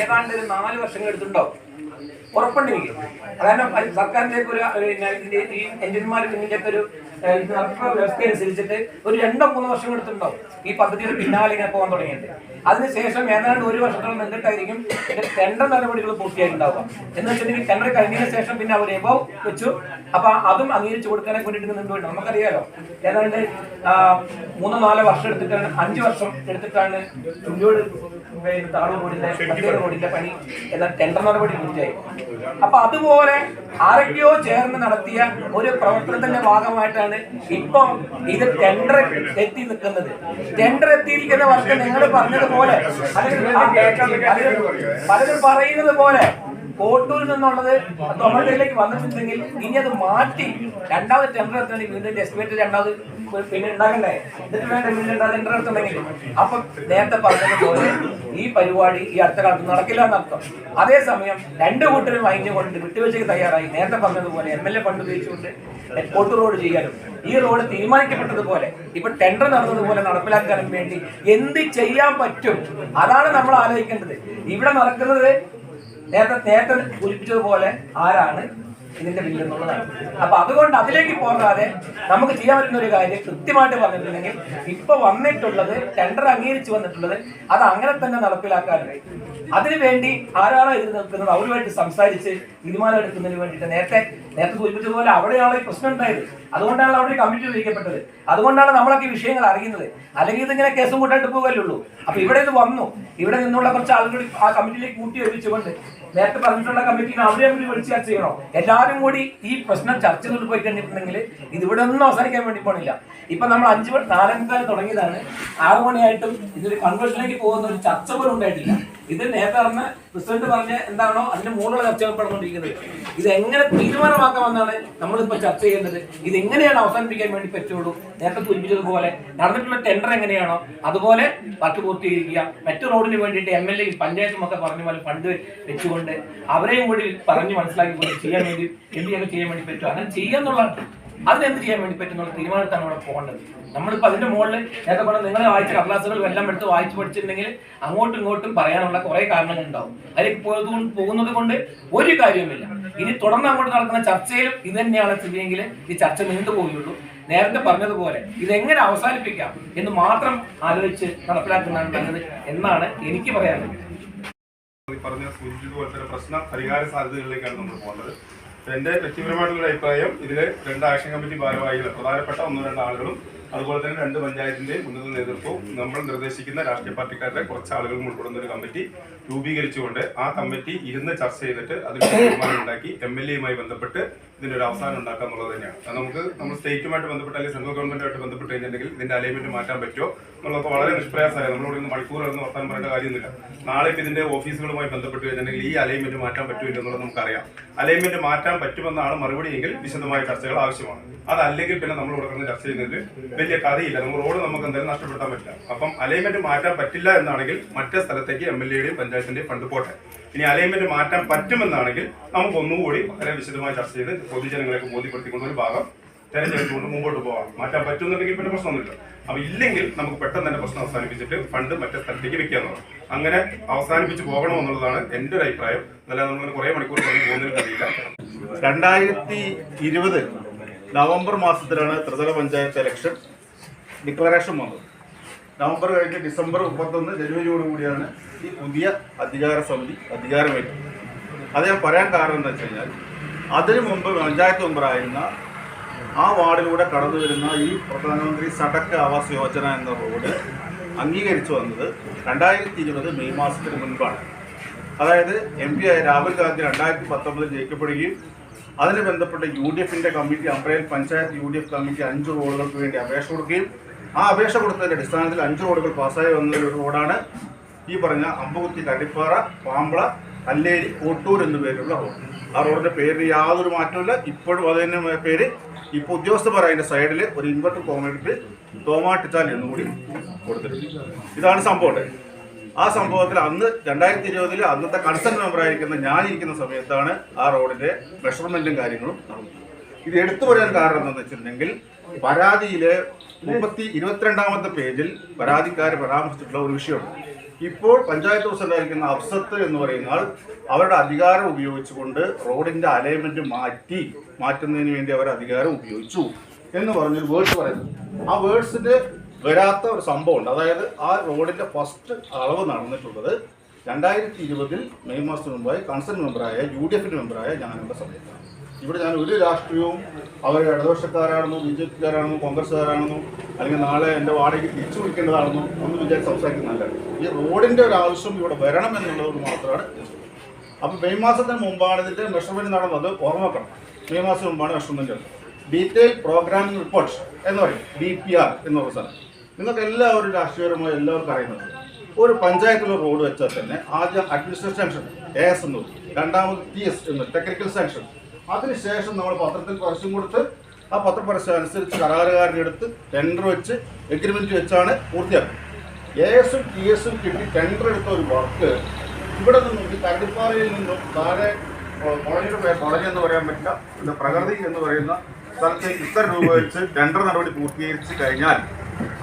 ഏതാണ്ട് ഒരു 4 വർഷങ്ങൾ എടുത്തിട്ടുണ്ടാവും ഉറപ്പുണ്ട് എനിക്ക്. കാരണം സർക്കാരിലേക്ക് ഈ എഞ്ചിനീയർമാർക്ക് ഇതിൻ്റെയൊക്കെ ഒരു വ്യവസ്ഥ അനുസരിച്ചിട്ട് ഒരു 2-3 വർഷം എടുത്തിട്ടുണ്ടാവും ഈ പദ്ധതിയുടെ പിന്നാലെ ഇങ്ങനെ പോകാൻ തുടങ്ങിയിട്ട്. അതിനുശേഷം ഏതാണ്ട് 1 വർഷത്തോളം നിന്നിട്ടായിരിക്കും ടെൻഡർ നടപടികൾ പൂർത്തിയായിട്ടുണ്ടാവുക. എന്ന് വെച്ചിട്ടുണ്ടെങ്കിൽ ടെൻഡർ കഴിഞ്ഞതിന് ശേഷം പിന്നെ അവർ എബോവ് വെച്ചു. അപ്പൊ അതും അംഗീകരിച്ചു കൊടുക്കാനെ വേണ്ടിയിട്ട് നിന്നുകൊണ്ട് നമുക്കറിയാലോ ഏതാണ്ട് 3-4 വർഷം എടുത്തിട്ടാണ് 5 വർഷം എടുത്തിട്ടാണ് ചുണ്ടോട് താളൂർ റോഡിന്റെ പണി എന്നാൽ ടെൻഡർ നടപടി പൂർത്തിയായി. അപ്പൊ അതുപോലെ ആരൊക്കെയോ ചേർന്ന് നടത്തിയ ഒരു പ്രവർത്തനത്തിന്റെ ഭാഗമായിട്ടാണ് ഇപ്പൊ ഇത് ടെൻഡർ എത്തി നിൽക്കുന്നത്. ടെൻഡർ എത്തിയിരിക്കുന്ന വർഷം നിങ്ങൾ പറഞ്ഞതുപോലെ പലരും പറയുന്നത് പോലെ കോട്ടൂരിൽ നിന്നുള്ളത് തൊമ്മളിലേക്ക് വന്നിട്ടുണ്ടെങ്കിൽ ഇനി അത് മാറ്റി രണ്ടാമത് ടെൻഡർ എടുത്തിട്ടുണ്ടെങ്കിൽ വീണ്ടും എസ്റ്റിമേറ്റ് രണ്ടാമത് പിന്നെ ഉണ്ടാക്കണ്ടേ, എന്നിട്ട് വേണ്ട വീണ്ടും ടെൻഡർ എടുത്തിട്ടുണ്ടെങ്കിൽ. അപ്പൊ നേരത്തെ പറഞ്ഞതുപോലെ ഈ പരിപാടി ഈ അടുത്ത കാലത്ത് നടക്കില്ല എന്നർത്ഥം. അതേസമയം രണ്ടു കൂട്ടരും കൊണ്ട് വിട്ടുവീഴ്ചയ്ക്ക് തയ്യാറായി നേരത്തെ പറഞ്ഞതുപോലെ MLA ഫണ്ട് ഉപയോഗിച്ചുകൊണ്ട് കോട്ടൂർ റോഡ് ചെയ്യാനും ഈ റോഡ് തീരുമാനിക്കപ്പെട്ടതുപോലെ ഇപ്പൊ ടെൻഡർ നടന്നതുപോലെ നടപ്പിലാക്കാനും വേണ്ടി എന്ത് ചെയ്യാൻ പറ്റും, അതാണ് നമ്മൾ ആലോചിക്കേണ്ടത്. ഇവിടെ നടക്കുന്നത് നേരത്തെ സൂചിപ്പിച്ചതുപോലെ ആരാണ് ഇതിന്റെ ബില്ലെന്നുള്ളതാണ്. അപ്പൊ അതുകൊണ്ട് അതിലേക്ക് പോകാതെ നമുക്ക് ചെയ്യാൻ പറ്റുന്ന ഒരു കാര്യം കൃത്യമായിട്ട് പറഞ്ഞിട്ടുണ്ടെങ്കിൽ ഇപ്പൊ വന്നിട്ടുള്ളത് ടെൻഡർ അംഗീകരിച്ചു വന്നിട്ടുള്ളത് അത് അങ്ങനെ തന്നെ നടപ്പിലാക്കാറുണ്ട്. അതിനുവേണ്ടി ആരാണോ ഇത് നിൽക്കുന്നത് അവരുമായിട്ട് സംസാരിച്ച് തീരുമാനം എടുക്കുന്നതിന് വേണ്ടിയിട്ട് നേരത്തെ സൂചിപ്പിച്ചതുപോലെ അവിടെയാണ് ഈ പ്രശ്നം ഉണ്ടായത്. അതുകൊണ്ടാണ് അവിടെ കമ്മിറ്റി വിളിക്കപ്പെട്ടത്. അതുകൊണ്ടാണ് നമ്മളൊക്കെ ഈ വിഷയങ്ങൾ അറിയുന്നത്. അല്ലെങ്കിൽ ഇതിങ്ങനെ കേസും കൂട്ടായിട്ട് പോകല്ലുള്ളൂ. അപ്പൊ ഇവിടെ ഇത് വന്നു, ഇവിടെ നിന്നുള്ള കുറച്ച് ആളുകൾ ആ കമ്മിറ്റിയിലേക്ക് കൂട്ടി വെപ്പിച്ചുകൊണ്ട് നേരത്തെ പറഞ്ഞിട്ടുള്ള കമ്മിറ്റിനെ അവരെ വിളിച്ച് ചർച്ച ചെയ്യണോ, എല്ലാവരും കൂടി ഈ പ്രശ്നം ചർച്ച ചെയ്തുകൊണ്ട് പോയി കഴിഞ്ഞിട്ടുണ്ടെങ്കിൽ ഇത് ഇവിടെ ഒന്നും അവസാനിക്കാൻ വേണ്ടി പോണില്ല. ഇപ്പൊ നമ്മൾ 4:45 തുടങ്ങിയതാണ്, 6 മണിയായിട്ടും ഇതൊരു കൺവേർഷനിലേക്ക് പോകുന്ന ഒരു ചർച്ച പോലും ഉണ്ടായിട്ടില്ല. ഇത് നേരത്തെ പറഞ്ഞ പ്രസിഡന്റ് പറഞ്ഞ എന്താണോ അതിന്റെ മുകളിലുള്ള ചർച്ചകൾ നടന്നുകൊണ്ടിരിക്കുന്നത്. ഇത് എങ്ങനെ തീരുമാനമാക്കാമെന്നാണ് നമ്മളിപ്പോ ചർച്ച ചെയ്യുന്നത്. ഇത് എങ്ങനെയാണ് അവസാനിപ്പിക്കാൻ വേണ്ടി പറ്റുള്ളൂ. നേരത്തെ സൂചിപ്പിച്ചതുപോലെ നടന്നിട്ടുള്ള ടെൻഡർ എങ്ങനെയാണോ അതുപോലെ വർക്ക് പൂർത്തീകരിക്കുക. മറ്റു റോഡിന് വേണ്ടിയിട്ട് MLA പഞ്ചായത്തും ഒക്കെ പറഞ്ഞ പോലെ ഫണ്ട് വെച്ചുകൊണ്ട് അവരെയും കൂടി പറഞ്ഞ് മനസ്സിലാക്കി ചെയ്യാൻ വേണ്ടി എന്തെങ്കിലും ചെയ്യാൻ വേണ്ടി പറ്റും. അങ്ങനെ ചെയ്യാന്നുള്ളതാണ്. അതിനെന്ത് ചെയ്യാൻ വേണ്ടി പറ്റുന്നുള്ള തീരുമാനത്താണ് അവിടെ പോകേണ്ടത്. നമ്മളിപ്പോൾ അതിന്റെ മുകളിൽ നേരത്തെ പറഞ്ഞാൽ നിങ്ങൾ വായിച്ച കടലാസുകൾ എല്ലാം എടുത്ത് വായിച്ചു പഠിച്ചിട്ടുണ്ടെങ്കിൽ അങ്ങോട്ടും ഇങ്ങോട്ടും പറയാനുള്ള കുറെ കാരണങ്ങൾ ഉണ്ടാവും. അതിലേക്ക് പോകുന്നത് കൊണ്ട് ഒരു കാര്യവുമില്ല. ഇനി തുടർന്ന് അങ്ങോട്ട് നടക്കുന്ന ചർച്ചയിലും ഇത് തന്നെയാണ് സ്ഥിതിയെങ്കിൽ ഈ ചർച്ച നീണ്ടുപോകുകയുള്ളൂ. നേരത്തെ പറഞ്ഞതുപോലെ ഇതെങ്ങനെ അവസാനിപ്പിക്കാം എന്ന് മാത്രം ആലോചിച്ച് നടപ്പിലാക്കുന്നതാണ് നല്ലത് എന്നാണ് എനിക്ക് പറയാനുള്ളത്. പറഞ്ഞ സൂചിപ്പിച്ചതുപോലെ തന്നെ പ്രശ്ന പരിഹാര സാധ്യതകളിലേക്കാണ് നമ്മൾ പോകുന്നത്. എന്റെ വ്യക്തിപരമായിട്ടുള്ള അഭിപ്രായം, ഇതിലെ 2 ആക്ഷൻ കമ്മിറ്റി ഭാരവാഹികൾ, പ്രധാനപ്പെട്ട 1-2 ആളുകളും അതുപോലെ തന്നെ 2 പഞ്ചായത്തിന്റെ ഉന്നത നേതൃത്വവും നമ്മൾ നിർദ്ദേശിക്കുന്ന രാഷ്ട്രീയ പാർട്ടിക്കാരുടെ കുറച്ച് ആളുകളും ഉൾപ്പെടുന്ന ഒരു കമ്മിറ്റി രൂപീകരിച്ചുകൊണ്ട് ആ കമ്മിറ്റി ഇരുന്ന് ചർച്ച ചെയ്തിട്ട് അതിന് തീരുമാനം ഉണ്ടാക്കി MLA-യുമായി ബന്ധപ്പെട്ട് ഇതിന്റെ ഒരു അവസാനം ഉണ്ടാക്കുക എന്നുള്ളത് തന്നെയാണ്. നമ്മൾ സ്റ്റേറ്റുമായിട്ട് ബന്ധപ്പെട്ട് അല്ലെങ്കിൽ സെൻട്രൽ ഗവൺമെന്റുമായിട്ട് ബന്ധപ്പെട്ട് കഴിഞ്ഞിട്ടുണ്ടെങ്കിൽ ഇതിന്റെ അലൈൻമെന്റ് മാറ്റാൻ പറ്റുമോ എന്നുള്ളതൊക്കെ വളരെ നിഷ്പ്രയാസമായി. നമ്മളിവിടെ നിന്ന് മണിക്കൂറുകളൊന്നും വർത്താനം പറയേണ്ട കാര്യമൊന്നുമില്ല. നാളെ ഇതിന്റെ ഓഫീസുകളുമായി ബന്ധപ്പെട്ട് കഴിഞ്ഞിട്ടുണ്ടെങ്കിൽ ഈ അലൈൻമെന്റ് മാറ്റാൻ പറ്റുമോ എന്നുള്ളത് നമുക്കറിയാം. അലൈൻമെന്റ് മാറ്റാൻ പറ്റുമെന്നാണ് മറുപടി എങ്കിൽ വിശദമായ ചർച്ചകൾ ആവശ്യമാണ്. അതല്ലെങ്കിൽ പിന്നെ നമ്മൾ ഇവിടെ ചർച്ച ചെയ്യുന്നതിൽ വലിയ കഥയില്ല. നമ്മൾ റോഡ് നമുക്ക് എന്തായാലും നഷ്ടപ്പെടുത്താൻ പറ്റില്ല. അപ്പം അലൈൻമെന്റ് മാറ്റാൻ പറ്റില്ല എന്നാണെങ്കിൽ മറ്റേ സ്ഥലത്തേക്ക് MLA-യുടെയും പഞ്ചായത്തിന്റെയും ഫണ്ട് പോട്ടെ. ഇനി അലൈൻമെന്റ് മാറ്റാൻ പറ്റുമെന്നാണെങ്കിൽ നമുക്ക് ഒന്നുകൂടി വളരെ വിശദമായി ചർച്ച ചെയ്ത് പൊതുജനങ്ങളെയൊക്കെ ബോധ്യപ്പെടുത്തിക്കൊണ്ട് ഒരു ഭാഗം തെരഞ്ഞെടുത്തുകൊണ്ട് മുമ്പോട്ട് പോകാം. മാറ്റാൻ പറ്റുമെന്നുണ്ടെങ്കിൽ പിന്നെ പ്രശ്നമൊന്നുമില്ല. അപ്പൊ ഇല്ലെങ്കിൽ നമുക്ക് പെട്ടെന്ന് തന്നെ പ്രശ്നം അവസാനിപ്പിച്ചിട്ട് ഫണ്ട് മറ്റേ സ്ഥലത്തേക്ക് വെക്കാന്നുള്ളത്, അങ്ങനെ അവസാനിപ്പിച്ച് പോകണമെന്നുള്ളതാണ് എൻ്റെ ഒരു അഭിപ്രായം. അല്ലാതെ നമ്മൾ കുറെ മണിക്കൂർ പോകുന്നതിന് കഴിയില്ല. 2020 നവംബർ മാസത്തിലാണ് ത്രിതല പഞ്ചായത്ത് ഇലക്ഷൻ ഡിക്ലറേഷൻ വന്നത്. നവംബർ കഴിഞ്ഞ് ഡിസംബർ 31 ജനുവരിയോടുകൂടിയാണ് ഈ പുതിയ അധികാര സമിതി അധികാരമേറ്റത്. അത് ഞാൻ പറയാൻ കാരണം എന്താ വെച്ച് കഴിഞ്ഞാൽ, അതിനു മുമ്പ് പഞ്ചായത്ത് മെമ്പറായിരുന്ന ആ വാർഡിലൂടെ കടന്നു വരുന്ന ഈ പ്രധാനമന്ത്രി സഡക് ആവാസ് യോജന എന്ന റോഡ് അംഗീകരിച്ചു വന്നത് 2020 മെയ് മാസത്തിന് മുൻപാണ്. അതായത് MP ആയ രാഹുൽ ഗാന്ധി 2019 ജയിക്കപ്പെടുകയും അതിന് ബന്ധപ്പെട്ട UDF-ന്റെ കമ്മിറ്റി, അമ്പ്രയിൽ പഞ്ചായത്ത് UDF കമ്മിറ്റി 5 റോഡുകൾക്ക് വേണ്ടി അപേക്ഷ കൊടുക്കുകയും ആ അപേക്ഷ കൊടുത്തതിന്റെ അടിസ്ഥാനത്തിൽ 5 റോഡുകൾ പാസ്സായി വന്ന ഒരു റോഡാണ് ഈ പറഞ്ഞ അമ്പകുത്തി, കടിപ്പാറ, പാമ്പള, കല്ലേരി, കോട്ടൂർ എന്നു പേരുള്ള റോഡ്. ആ റോഡിന്റെ പേരിന് യാതൊരു മാറ്റമില്ല. ഇപ്പോഴും അത് തന്നെ പേര്. ഇപ്പോൾ ഉദ്യോഗസ്ഥർ അതിന്റെ സൈഡിൽ ഒരു ഇൻവെർട്ടർ കോമഡിറ്റ് തോമാട്ടിച്ചാൽ എന്നുകൂടി കൊടുത്തിട്ടുണ്ട്. ഇതാണ് സംഭവം. ആ സംഭവത്തിൽ അന്ന് 2020 അന്നത്തെ കൺസേൺ മെമ്പറായിരിക്കുന്ന ഞാനിരിക്കുന്ന സമയത്താണ് ആ റോഡിന്റെ മെഷർമെന്റും കാര്യങ്ങളും നടന്നത്. ഇത് എടുത്തു പറയാൻ കാരണം എന്താണെന്ന് വെച്ചിട്ടുണ്ടെങ്കിൽ, പരാതിയിലെ 22ാമത്തെ പേജിൽ പരാതിക്കാരെ പരാമർശിച്ചിട്ടുള്ള ഒരു വിഷയമുണ്ട്. ഇപ്പോൾ പഞ്ചായത്ത് പ്രസിഡന്റായിരിക്കുന്ന അഫ്സത്ത് എന്ന് പറയുന്ന ആൾ അവരുടെ അധികാരം ഉപയോഗിച്ചുകൊണ്ട് റോഡിന്റെ അലൈൻമെന്റ് മാറ്റുന്നതിന് വേണ്ടി അവർ അധികാരം ഉപയോഗിച്ചു എന്ന് പറഞ്ഞൊരു വേർഡ്സ് പറയുന്നത്. ആ വേർഡ്സിന്റെ വരാത്ത ഒരു സംഭവമുണ്ട്. അതായത് ആ റോഡിന്റെ ഫസ്റ്റ് അളവ് നടന്നിട്ടുള്ളത് 2020 മെയ് മാസത്തിന് മുമ്പായി കൺസേൺ മെമ്പറായ UDF-ന്റെ മെമ്പറായ ഞാനുള്ള സമയത്താണ്. ഇവിടെ ഞാൻ ഒരു രാഷ്ട്രീയവും അവർ ഇടതുപക്ഷക്കാരാണെന്നോ BJP-കാരാണെന്നോ കോൺഗ്രസ്സുകാരാണെന്നോ അല്ലെങ്കിൽ നാളെ എൻ്റെ വാടകയ്ക്ക് തിരിച്ചു വിളിക്കേണ്ടതാണെന്നോ ഒന്നും വിചാരിച്ച് സംസാരിക്കുന്നതല്ല. ഈ റോഡിൻ്റെ ഒരു ആവശ്യം ഇവിടെ വരണം എന്നുള്ളത് മാത്രമാണ്. അപ്പോൾ മെയ് മാസത്തിന് മുമ്പാണ് ഇതിൻ്റെ മെഷർമെൻറ്റ് നടന്നത്. ഓർമ്മ വെക്കണം, മെയ് മാസത്തിന് മുമ്പാണ് മെഷർമെൻറ്റ് നടന്നത്. ഡീറ്റെയിൽ പ്രോഗ്രാമിംഗ് റിപ്പോർട്ട് എന്ന് പറയും, DPR എന്നുള്ള സ്ഥലം. നിങ്ങൾക്ക് എല്ലാവരും രാഷ്ട്രീയപരമായി എല്ലാവർക്കും അറിയുന്നത്, ഒരു പഞ്ചായത്തിലൊരു റോഡ് വെച്ചാൽ തന്നെ ആദ്യം അഡ്മിനിസ്ട്രേഷൻ AS എന്ന് പറയും. രണ്ടാമത് TS എന്ന് ടെക്നിക്കൽ സാങ്ഷൻ. അതിനുശേഷം നമ്മൾ പത്രത്തിൽ പരസ്യം കൊടുത്ത് ആ പത്രപരസ്യം അനുസരിച്ച് കരാറുകാരനെടുത്ത് ടെൻഡർ വെച്ച് എഗ്രിമെൻറ്റ് വെച്ചാണ് പൂർത്തിയാക്കുന്നത്. ASഉം TSഉം കിട്ടി ടെൻഡർ എടുത്ത ഒരു വർക്ക് ഇവിടെ നിന്നും ഈ കരടിപ്പാറയിൽ നിന്നും താഴെ കോളനിയുടെ പേര് കോളനി എന്ന് പറയാൻ പറ്റില്ല, പിന്നെ പ്രകൃതി എന്ന് പറയുന്ന സ്ഥലത്തേക്ക് ഇത്ര രൂപ വെച്ച് ടെൻഡർ നടപടി പൂർത്തീകരിച്ച് കഴിഞ്ഞാൽ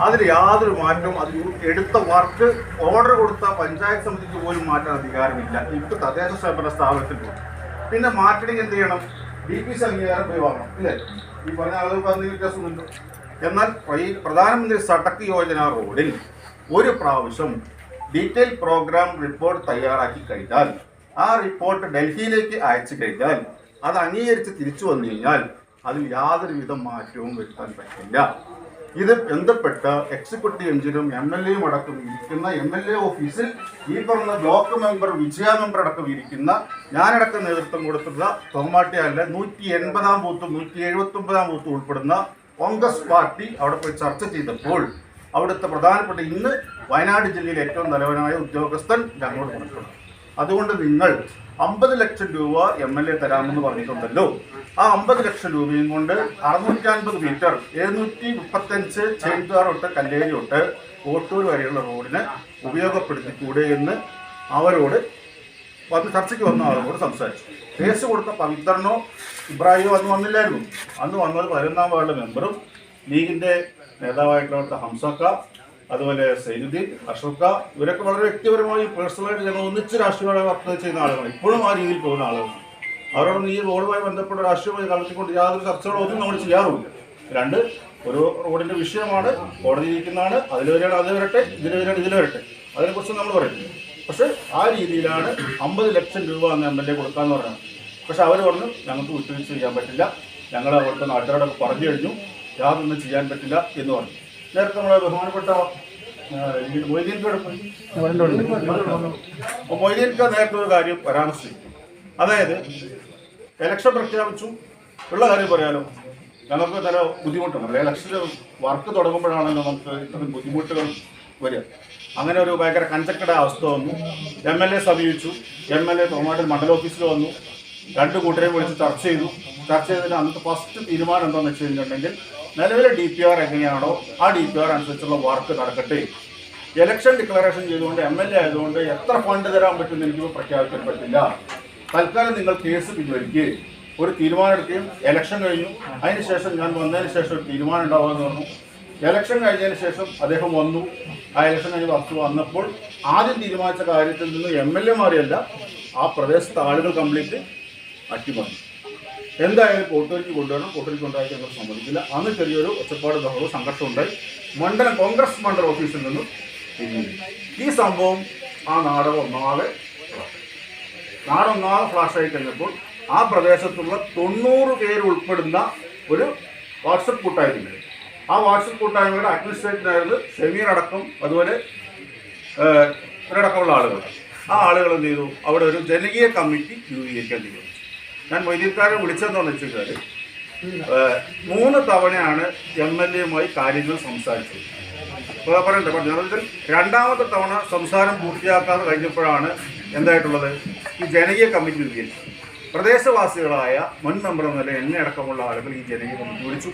അതിൽ യാതൊരു മാറ്റവും അത് എടുത്ത വർക്ക് ഓർഡർ കൊടുത്ത പഞ്ചായത്ത് സമിതിക്ക് പോലും മാറ്റാൻ അധികാരമില്ല. ഇപ്പോൾ തദ്ദേശ സ്വയംഭരണ സ്ഥാപനത്തിൽ പോകും. പിന്നെ മാറ്റണമെങ്കിൽ എന്ത് ചെയ്യണം? DPC അംഗീകാരം പോയി വാങ്ങണം, ഇല്ലേ? ഈ പറഞ്ഞ ആളുകൾക്ക് അതിന് വ്യത്യാസമുണ്ട്. എന്നാൽ ഈ പ്രധാനമന്ത്രി സടക്ക് യോജന റോഡിൽ ഒരു പ്രാവശ്യം ഡീറ്റെയിൽ പ്രോഗ്രാം റിപ്പോർട്ട് തയ്യാറാക്കി കഴിഞ്ഞാൽ ആ റിപ്പോർട്ട് ഡൽഹിയിലേക്ക് അയച്ചു കഴിഞ്ഞാൽ അത് അംഗീകരിച്ച് തിരിച്ചു വന്നു കഴിഞ്ഞാൽ അതിൽ യാതൊരുവിധ മാറ്റവും വരുത്താൻ പറ്റില്ല. ഇത് ബന്ധപ്പെട്ട എക്സിക്യൂട്ടീവ് എഞ്ചിനും MLAയും അടക്കം ഇരിക്കുന്ന MLA ഓഫീസിൽ ഈ പറഞ്ഞ ബ്ലോക്ക് മെമ്പർ വിജയ മെമ്പർ അടക്കം ഇരിക്കുന്ന ഞാനടക്കം നേതൃത്വം കൊടുത്തിട്ടുള്ള തോമാട്ടിയാലിലെ 180-ാം ബൂത്തും 179-ാം ബൂത്തും ഉൾപ്പെടുന്ന കോൺഗ്രസ് പാർട്ടി അവിടെ പോയി ചർച്ച ചെയ്തപ്പോൾ അവിടുത്തെ പ്രധാനപ്പെട്ട ഇന്ന് വയനാട് ജില്ലയിലെ ഏറ്റവും തലവനായ ഉദ്യോഗസ്ഥൻ ഞങ്ങളോട് പറഞ്ഞിട്ടുണ്ട്. അതുകൊണ്ട് നിങ്ങൾ 50 ലക്ഷം രൂപ MLA തരാമെന്ന് പറഞ്ഞിട്ടുണ്ടല്ലോ, ആ 50 ലക്ഷം രൂപയും കൊണ്ട് 650 മീറ്റർ 735 ചേന്താർ തൊട്ട് കല്ലേരി തൊട്ട് കോട്ടൂർ വരെയുള്ള റോഡിന് ഉപയോഗപ്പെടുത്തിക്കൂടെ എന്ന് അവരോട് ചർച്ചയ്ക്ക് വന്ന ആളോട് സംസാരിച്ചു. കേസ് കൊടുത്ത പവിത്രനോ ഇബ്രാഹിമോ അന്ന് വന്നില്ലായിരുന്നു. അന്ന് വന്നത് 11-ാം വാർഡ് മെമ്പറും ലീഗിൻ്റെ നേതാവായിട്ടുള്ള ഹംസക്ക, അതുപോലെ സൈനുദ്ദീൻ, അഷ്റഫ്ക, ഇവരൊക്കെ വളരെ വ്യക്തിപരമായി പേഴ്സണലായിട്ട് ഞങ്ങൾ ഒന്നിച്ച് രാഷ്ട്രീയ വർക്ക് ചെയ്യുന്ന ആളുകളാണ്. ഇപ്പോഴും ആ രീതിയിൽ പോകുന്ന ആളുകളാണ്. അവരോടൊന്നും ഈ റോഡുമായി ബന്ധപ്പെട്ട രാഷ്ട്രീയമായി കളത്തിക്കൊണ്ട് യാതൊരു ചർച്ചകളോ ഒന്നും നമ്മൾ ചെയ്യാറുമില്ല. രണ്ട്, ഒരു റോഡിൻ്റെ വിഷയമാണ്, കോടതി ഇരിക്കുന്നതാണ്, അതിൽ വരെയാണ് അത് വരട്ടെ, ഇതിൽ വരെയാണ് ഇതിൽ വരട്ടെ, അതിനെക്കുറിച്ച് നമ്മൾ പറയുന്നത്. പക്ഷേ ആ രീതിയിലാണ് 50 ലക്ഷം രൂപ അന്ന് MLA കൊടുക്കാമെന്ന് പറയുന്നത്. പക്ഷെ അവർ പറഞ്ഞു ഞങ്ങൾക്ക് വിട്ടുവീഴ്ച ചെയ്യാൻ പറ്റില്ല, ഞങ്ങൾ അവിടുത്തെ നാട്ടുകാരോടൊക്കെ പറഞ്ഞു കഴിഞ്ഞു, യാതൊന്നും ചെയ്യാൻ പറ്റില്ല എന്ന് പറഞ്ഞു. നേരത്തെ നമ്മളെ ബഹുമാനപ്പെട്ട മൊയ്തീൻക നേരത്തെ ഒരു കാര്യം പരാമർശിച്ചു. അതായത് ഇലക്ഷൻ പ്രഖ്യാപിച്ചു, ഉള്ള കാര്യം പറയാലോ, ഞങ്ങൾക്ക് ചില ബുദ്ധിമുട്ടുണ്ട്. ഇലക്ഷൻ്റെ വർക്ക് തുടങ്ങുമ്പോഴാണല്ലോ നമുക്ക് ഇത്രയും ബുദ്ധിമുട്ടുകൾ വരിക. അങ്ങനെ ഒരു ഭയങ്കര കൺജക്റ്റഡ് അവസ്ഥ വന്നു. MLA സമീപിച്ചു. MLA തോമാട്ടിൽ മണ്ഡല ഓഫീസിൽ വന്നു. 2 കൂട്ടരെയും വിളിച്ച് ചർച്ച ചെയ്തു. ചർച്ച ചെയ്തതിന് അന്നത്തെ ഫസ്റ്റ് തീരുമാനം എന്താണെന്ന് വെച്ച് കഴിഞ്ഞിട്ടുണ്ടെങ്കിൽ നിലവിലെ DPR എങ്ങനെയാണോ ആ DPR അനുസരിച്ചുള്ള വർക്ക് നടക്കട്ടെ. ഇലക്ഷൻ ഡിക്ലറേഷൻ ചെയ്തുകൊണ്ട് MLA ആയതുകൊണ്ട് എത്ര ഫണ്ട് തരാൻ പറ്റുമെന്ന് എനിക്ക് പ്രഖ്യാപിക്കാൻ പറ്റില്ല. തൽക്കാലം നിങ്ങൾ കേസ് പിൻവലിക്കുകയും ഒരു തീരുമാനം എടുക്കുകയും ഇലക്ഷൻ കഴിഞ്ഞു. അതിനുശേഷം ഞാൻ വന്നതിന് ശേഷം ഒരു തീരുമാനം ഉണ്ടാവുമെന്ന് പറഞ്ഞു. ഇലക്ഷൻ കഴിഞ്ഞതിന് ശേഷം അദ്ദേഹം വന്നു. ആ ഇലക്ഷൻ കഴിഞ്ഞ് വസ്തു വന്നപ്പോൾ ആദ്യം തീരുമാനിച്ച കാര്യത്തിൽ നിന്ന് MLA മാറിയല്ല, ആ പ്രദേശത്തെ ആളുകൾ കംപ്ലീറ്റ് അട്ടിമറിഞ്ഞു. എന്തായാലും കോട്ടൂരിക്ക് കൊണ്ടുവരണം, കോട്ടൂരിക്ക് കൊണ്ടുപോയി ഞങ്ങൾ സമ്മതിക്കില്ല. അന്ന് ചെറിയൊരു ഒച്ചപ്പാട് ബഹളവും സംഘർഷം ഉണ്ടായി. കോൺഗ്രസ് മണ്ഡല ഓഫീസിൽ നിന്നും ഈ സംഭവം ആ നാടൊന്നാകെ ഫ്ലാഷായി കഴിഞ്ഞപ്പോൾ ആ പ്രദേശത്തുള്ള 90 പേര് ഉൾപ്പെടുന്ന ഒരു വാട്സപ്പ് കൂട്ടായ്മ. ആ വാട്സപ്പ് കൂട്ടായ്മയുടെ അഡ്മിനിസ്ട്രേറ്ററായിരുന്നു ഷമീർ അടക്കം, അതുപോലെ ഇവരടക്കമുള്ള ആളുകൾ. ആ ആളുകൾ എന്ത് ചെയ്തു? അവിടെ ഒരു ജനകീയ കമ്മിറ്റി രൂപീകരിക്കാൻ തീരുമാനിച്ചു. ഞാൻ മൊയ്തീൻകാരെ വിളിച്ചതെന്ന് വെച്ചാൽ 3 തവണയാണ് MLAയുമായി കാര്യങ്ങൾ സംസാരിച്ചത്. പറയണ്ടേ പറഞ്ഞത്. 2ാമത്തെ തവണ സംസാരം പൂർത്തിയാക്കാതെ കഴിഞ്ഞപ്പോഴാണ് എന്തായിട്ടുള്ളത്? ഈ ജനകീയ കമ്മിറ്റി രൂപീകരിച്ചത്. പ്രദേശവാസികളായ മുൻ മെമ്പർ എന്നല്ല എന്നെ അടക്കമുള്ള ആളുകൾ ഈ ജനകീയ കമ്മിറ്റി വിളിച്ചു.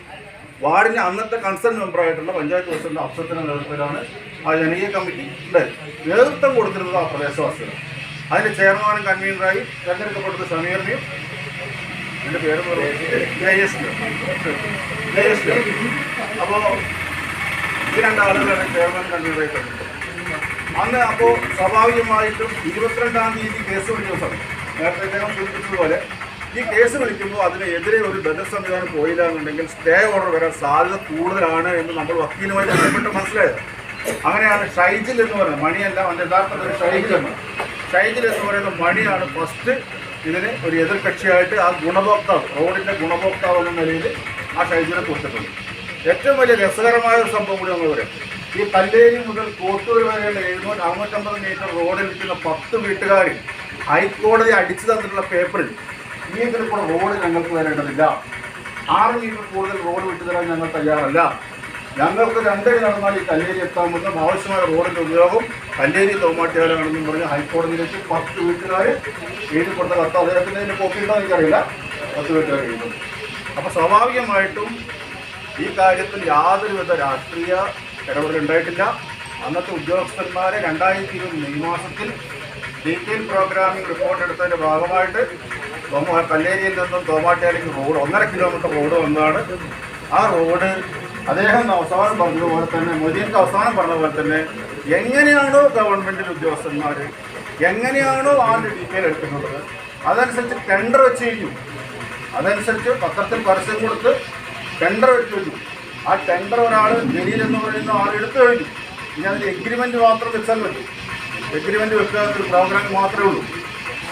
വാർഡിൻ്റെ അന്നത്തെ കൺസേൺ മെമ്പറായിട്ടുള്ള പഞ്ചായത്ത് പ്രസിഡന്റ് അഫ്സത്തിന്റെ നേതൃത്വത്തിലാണ് ആ ജനകീയ കമ്മിറ്റി ഉണ്ടായത്. നേതൃത്വം കൊടുത്തിരുന്നത് ആ പ്രദേശവാസികൾ. അതിൻ്റെ ചെയർമാനും കൺവീനറായി തെരഞ്ഞെടുക്കപ്പെട്ടത് ഷമീറിനെയും എൻ്റെ പേര് അപ്പോൾ ഈ 2 ആളുകളാണ് ചെയർമാൻ കൺവീനറായി തെരഞ്ഞെടുത്തത്. അന്ന് അപ്പോൾ സ്വാഭാവികമായിട്ടും 22-ാം തീയതി കേസ് വിളിച്ച ദിവസം നേരത്തെ അദ്ദേഹം സൂചിപ്പിച്ചതുപോലെ ഈ കേസ് വിളിക്കുമ്പോൾ അതിനെതിരെ ഒരു ബദൽ സംവിധാനം പോയില്ല എന്നുണ്ടെങ്കിൽ സ്റ്റേ ഓർഡർ വരാൻ സാധ്യത കൂടുതലാണ് എന്ന് നമ്മൾ വക്കീലുമായി ബന്ധപ്പെട്ട് മനസ്സിലായത്. അങ്ങനെയാണ് ഷൈജിൽ എന്ന് പറയുന്നത്, മണിയല്ല അവൻ്റെ യഥാർത്ഥത്തിൽ ഷൈജിൽ എന്ന് പറയുന്ന മണിയാണ് ഫസ്റ്റ് ഇതിന് ഒരു എതിർകക്ഷിയായിട്ട് ആ ഗുണഭോക്താവ്, റോഡിൻ്റെ ഗുണഭോക്താവ് എന്ന നിലയിൽ ആ ഷൈജിനെ കൊടുത്തിട്ടുണ്ട്. ഏറ്റവും വലിയ രസകരമായ ഒരു സംഭവം കൂടി നമ്മൾ പറയാം. ഈ കല്ലേരി മുതൽ കോട്ടൂർ വരെയുള്ള 750 മീറ്റർ റോഡിൽ നിൽക്കുന്ന 10 വീട്ടുകാർ ഹൈക്കോടതി അടിച്ചു തന്നിട്ടുള്ള പേപ്പറിൽ ഈ ഇതിൽ കൂടെ റോഡ് ഞങ്ങൾക്ക് വരേണ്ടതില്ല, 6 മീറ്റർ കൂടുതൽ റോഡ് വിട്ടുതരാൻ ഞങ്ങൾ തയ്യാറല്ല, ഞങ്ങൾക്ക് രണ്ടടി നടന്നാൽ ഈ കല്ലേരി എത്താൻ പറ്റുന്ന ആവശ്യമായ റോഡിൻ്റെ ഉപയോഗം കല്ലേരി തോമാട്ടിയാലാണെന്നും പറഞ്ഞ് ഹൈക്കോടതിയിലേക്ക് 10 വീട്ടുകാർ എഴുതി കൊടുത്ത കത്ത് അദ്ദേഹത്തിൻ്റെ അതിൻ്റെ കോപ്പി ഉണ്ടോ എനിക്കറിയില്ല. 10 വീട്ടുകാർ എഴുതുന്നു. അപ്പോൾ സ്വാഭാവികമായിട്ടും ഈ കാര്യത്തിൽ യാതൊരുവിധ രാഷ്ട്രീയ ഇടപെടലുണ്ടായിട്ടില്ല. അന്നത്തെ ഉദ്യോഗസ്ഥന്മാരെ 2020 മെയ് മാസത്തിൽ ഡീറ്റെയിൽ പ്രോഗ്രാമിംഗ് റിപ്പോർട്ട് എടുത്തതിൻ്റെ ഭാഗമായിട്ട് കല്ലേരിയിൽ നിന്നും തോമാട്ടിയാലേക്ക് റോഡ് 1.5 കിലോമീറ്റർ റോഡ് വന്നതാണ്. ആ റോഡ് അദ്ദേഹം അവസാനം പറഞ്ഞതുപോലെ തന്നെ മൊയ്തീൻക്ക് അവസാനം പറഞ്ഞ പോലെ തന്നെ എങ്ങനെയാണോ ഗവൺമെൻറ്റിൻ്റെ ഉദ്യോഗസ്ഥന്മാർ എങ്ങനെയാണോ ആദ്യ ഡീറ്റെയിൽ എടുക്കുന്നത് അതനുസരിച്ച് ടെൻഡർ വെച്ച് കഴിഞ്ഞു. അതനുസരിച്ച് പത്രത്തിൽ പരസ്യം കൊടുത്ത് ടെൻഡർ വെച്ച് കഴിഞ്ഞു. ആ ടെൻഡർ ഒരാൾ ജലീൽ എന്ന് പറയുന്ന ആൾ എടുത്തു കഴിഞ്ഞു. ഇനി അതിന് എഗ്രിമെൻറ്റ് മാത്രം വെച്ചാൽ മതി. എഗ്രിമെൻറ്റ് വെക്കുക ഒരു പ്രോഗ്രാം മാത്രമേ ഉള്ളൂ.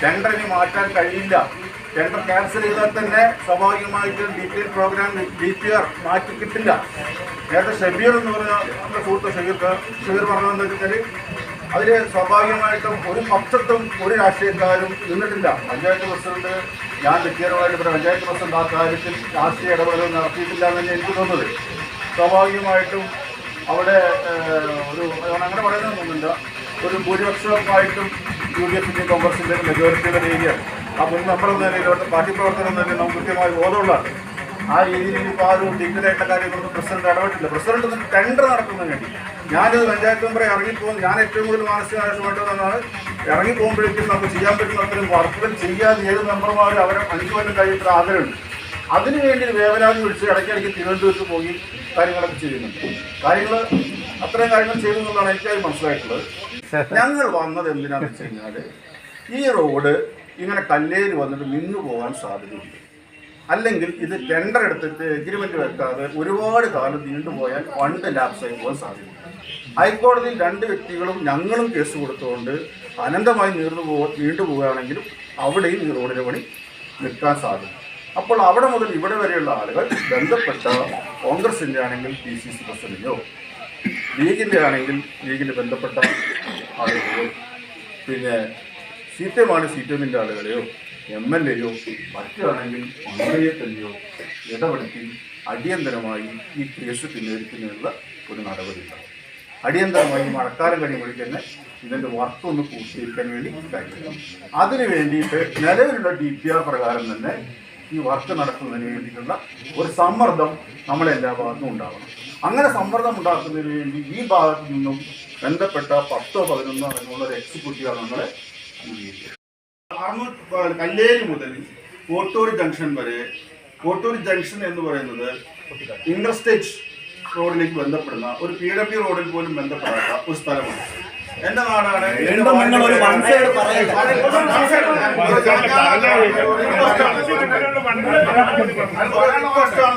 ടെൻഡർ ഇനി മാറ്റാൻ കഴിയില്ല. ടെൻഡർ ക്യാൻസൽ ചെയ്താൽ തന്നെ സ്വാഭാവികമായിട്ട് ഡീറ്റെയിൽ പ്രോഗ്രാം DPR മാറ്റി കിട്ടില്ല. നേരത്തെ ഷബീർ എന്ന് പറഞ്ഞ നമ്മുടെ സുഹൃത്ത് ഷബീർ പറഞ്ഞതെന്ന് വെച്ചാൽ അതിൽ സ്വാഭാവികമായിട്ടും ഒരു പക്ഷത്തും ഒരു രാഷ്ട്രീയക്കാരും നിന്നിട്ടില്ല. പഞ്ചായത്ത് പ്രസിഡന്റ് ഞാൻ വ്യക്തിപരമായിട്ട് ഇവിടെ പഞ്ചായത്ത് പ്രസിഡന്റ് ആ കാര്യത്തിൽ രാഷ്ട്രീയ ഇടപെടൽ നടത്തിയിട്ടില്ല എന്ന് തന്നെ എനിക്ക് തോന്നുന്നത്. സ്വാഭാവികമായിട്ടും അവിടെ ഒരു അങ്ങനെ പറയുന്നതൊന്നുമില്ല. ഒരു ഭൂരിപക്ഷമായിട്ടും UDF-ൻ്റെയും കോൺഗ്രസിൻ്റെയും മെജോറിറ്റിയുടെ ഏരിയയാണ്. ആ മുൻ മെമ്പർ എന്ന നിലയിൽ പാർട്ടി പ്രവർത്തനം തന്നെ നമുക്ക് കൃത്യമായി ബോധമുള്ളതാണ്. ആ രീതിയിൽ ഇപ്പോൾ ആ ഒരു ഡീറ്റെയിലായിട്ടുള്ള കാര്യങ്ങളൊന്നും പ്രസിഡന്റ് ഇടപെട്ടില്ല. പ്രസിഡന്റ് ടെൻഡർ നടക്കുന്നതിന് വേണ്ടി ഞാനിത് പഞ്ചായത്ത് മെമ്പറെ ഇറങ്ങിപ്പോകും. ഞാൻ ഏറ്റവും കൂടുതൽ മാനസികാവശ്യമായിട്ടതാണ് ഇറങ്ങിപ്പോകുമ്പോഴേക്കും നമുക്ക് ചെയ്യാൻ പറ്റുന്ന അത്രയും വർക്കുകൾ ചെയ്യാതെ ഏത് മെമ്പർമാരും അവരെ 5 കൊല്ലം കഴിയുന്ന ആഗ്രഹമുണ്ട്. അതിനുവേണ്ടി വേവലാതി വിളിച്ച് ഇടയ്ക്കിടയ്ക്ക് തിരുവനന്തപുരത്ത് പോയി കാര്യങ്ങളൊക്കെ ചെയ്യുന്നുണ്ട്. അത്രയും കാര്യങ്ങൾ ചെയ്തു എന്നുള്ളതാണ് എനിക്കായി മനസ്സിലായിട്ടുള്ളത്. ഞങ്ങൾ വന്നത് എന്തിനാണെന്ന് വെച്ച് കഴിഞ്ഞാൽ ഈ റോഡ് ഇങ്ങനെ കല്ലേരി വന്നിട്ട് നിന്നു പോകാൻ സാധ്യതയുണ്ട്. അല്ലെങ്കിൽ ഇത് ടെൻഡർ എടുത്തിട്ട് എഗ്രിമെൻ്റ് വെക്കാതെ ഒരുപാട് കാലം നീണ്ടുപോയാൽ ഫണ്ട് ലാപ്സായി പോകാൻ സാധ്യതയുണ്ട്. ഹൈക്കോടതിയിൽ 2 വ്യക്തികളും ഞങ്ങളും കേസ് കൊടുത്തുകൊണ്ട് അനന്തമായി നീണ്ടുപോവുകയാണെങ്കിലും അവിടെയും ഈ റോഡിന് പണി നിൽക്കാൻ സാധിക്കും. അപ്പോൾ അവിടെ മുതൽ ഇവിടെ വരെയുള്ള ആളുകൾ ബന്ധപ്പെട്ട കോൺഗ്രസിൻ്റെ ആണെങ്കിൽ PCC പ്രസിഡന്റിനെയോ ലീഗിൻ്റെ ആണെങ്കിൽ ലീഗിൻ്റെ ബന്ധപ്പെട്ട ആളുകളെയോ പിന്നെ CPM ആണ് CPM-ൻ്റെ ആളുകളെയോ MLA-യോ മറ്റാണെങ്കിൽ മന്ത്രിയെ തന്നെയോ ഇടപെടുത്തി അടിയന്തരമായി ഈ കേസ് പിൻവലിക്കുന്നതിനുള്ള ഒരു നടപടിയുണ്ടാകും. അടിയന്തരമായി മഴക്കാലം കഴിയുമ്പോഴേക്ക് തന്നെ ഇതിൻ്റെ വർക്ക് ഒന്ന് പൂർത്തീകരിക്കാൻ വേണ്ടി കഴിയണം. അതിന് വേണ്ടിയിട്ട് നിലവിലുള്ള DPR പ്രകാരം തന്നെ ഈ വർക്ക് നടത്തുന്നതിന് വേണ്ടിയിട്ടുള്ള ഒരു സമ്മർദ്ദം നമ്മളെല്ലാ ഭാഗത്തും ഉണ്ടാവണം. അങ്ങനെ സമ്മർദ്ദം ഉണ്ടാക്കുന്നതിന് വേണ്ടി ഈ ഭാഗത്തു നിന്നും ബന്ധപ്പെട്ട 10 or 11 അങ്ങനെയുള്ള ഒരു എക്സിക്യൂട്ടീവ് നമ്മളെ കല്ലേരി മുതൽ കോട്ടൂർ ജംഗ്ഷൻ വരെ, കോട്ടൂർ ജംഗ്ഷൻ എന്ന് പറയുന്നത് ഇന്റർസ്റ്റേറ്റ് റോഡിലേക്ക് ബന്ധപ്പെടുന്ന ഒരു PW റോഡിൽ പോലും ബന്ധപ്പെടാത്ത ഒരു സ്ഥലമാണ്. എന്റെ നാടാണ്.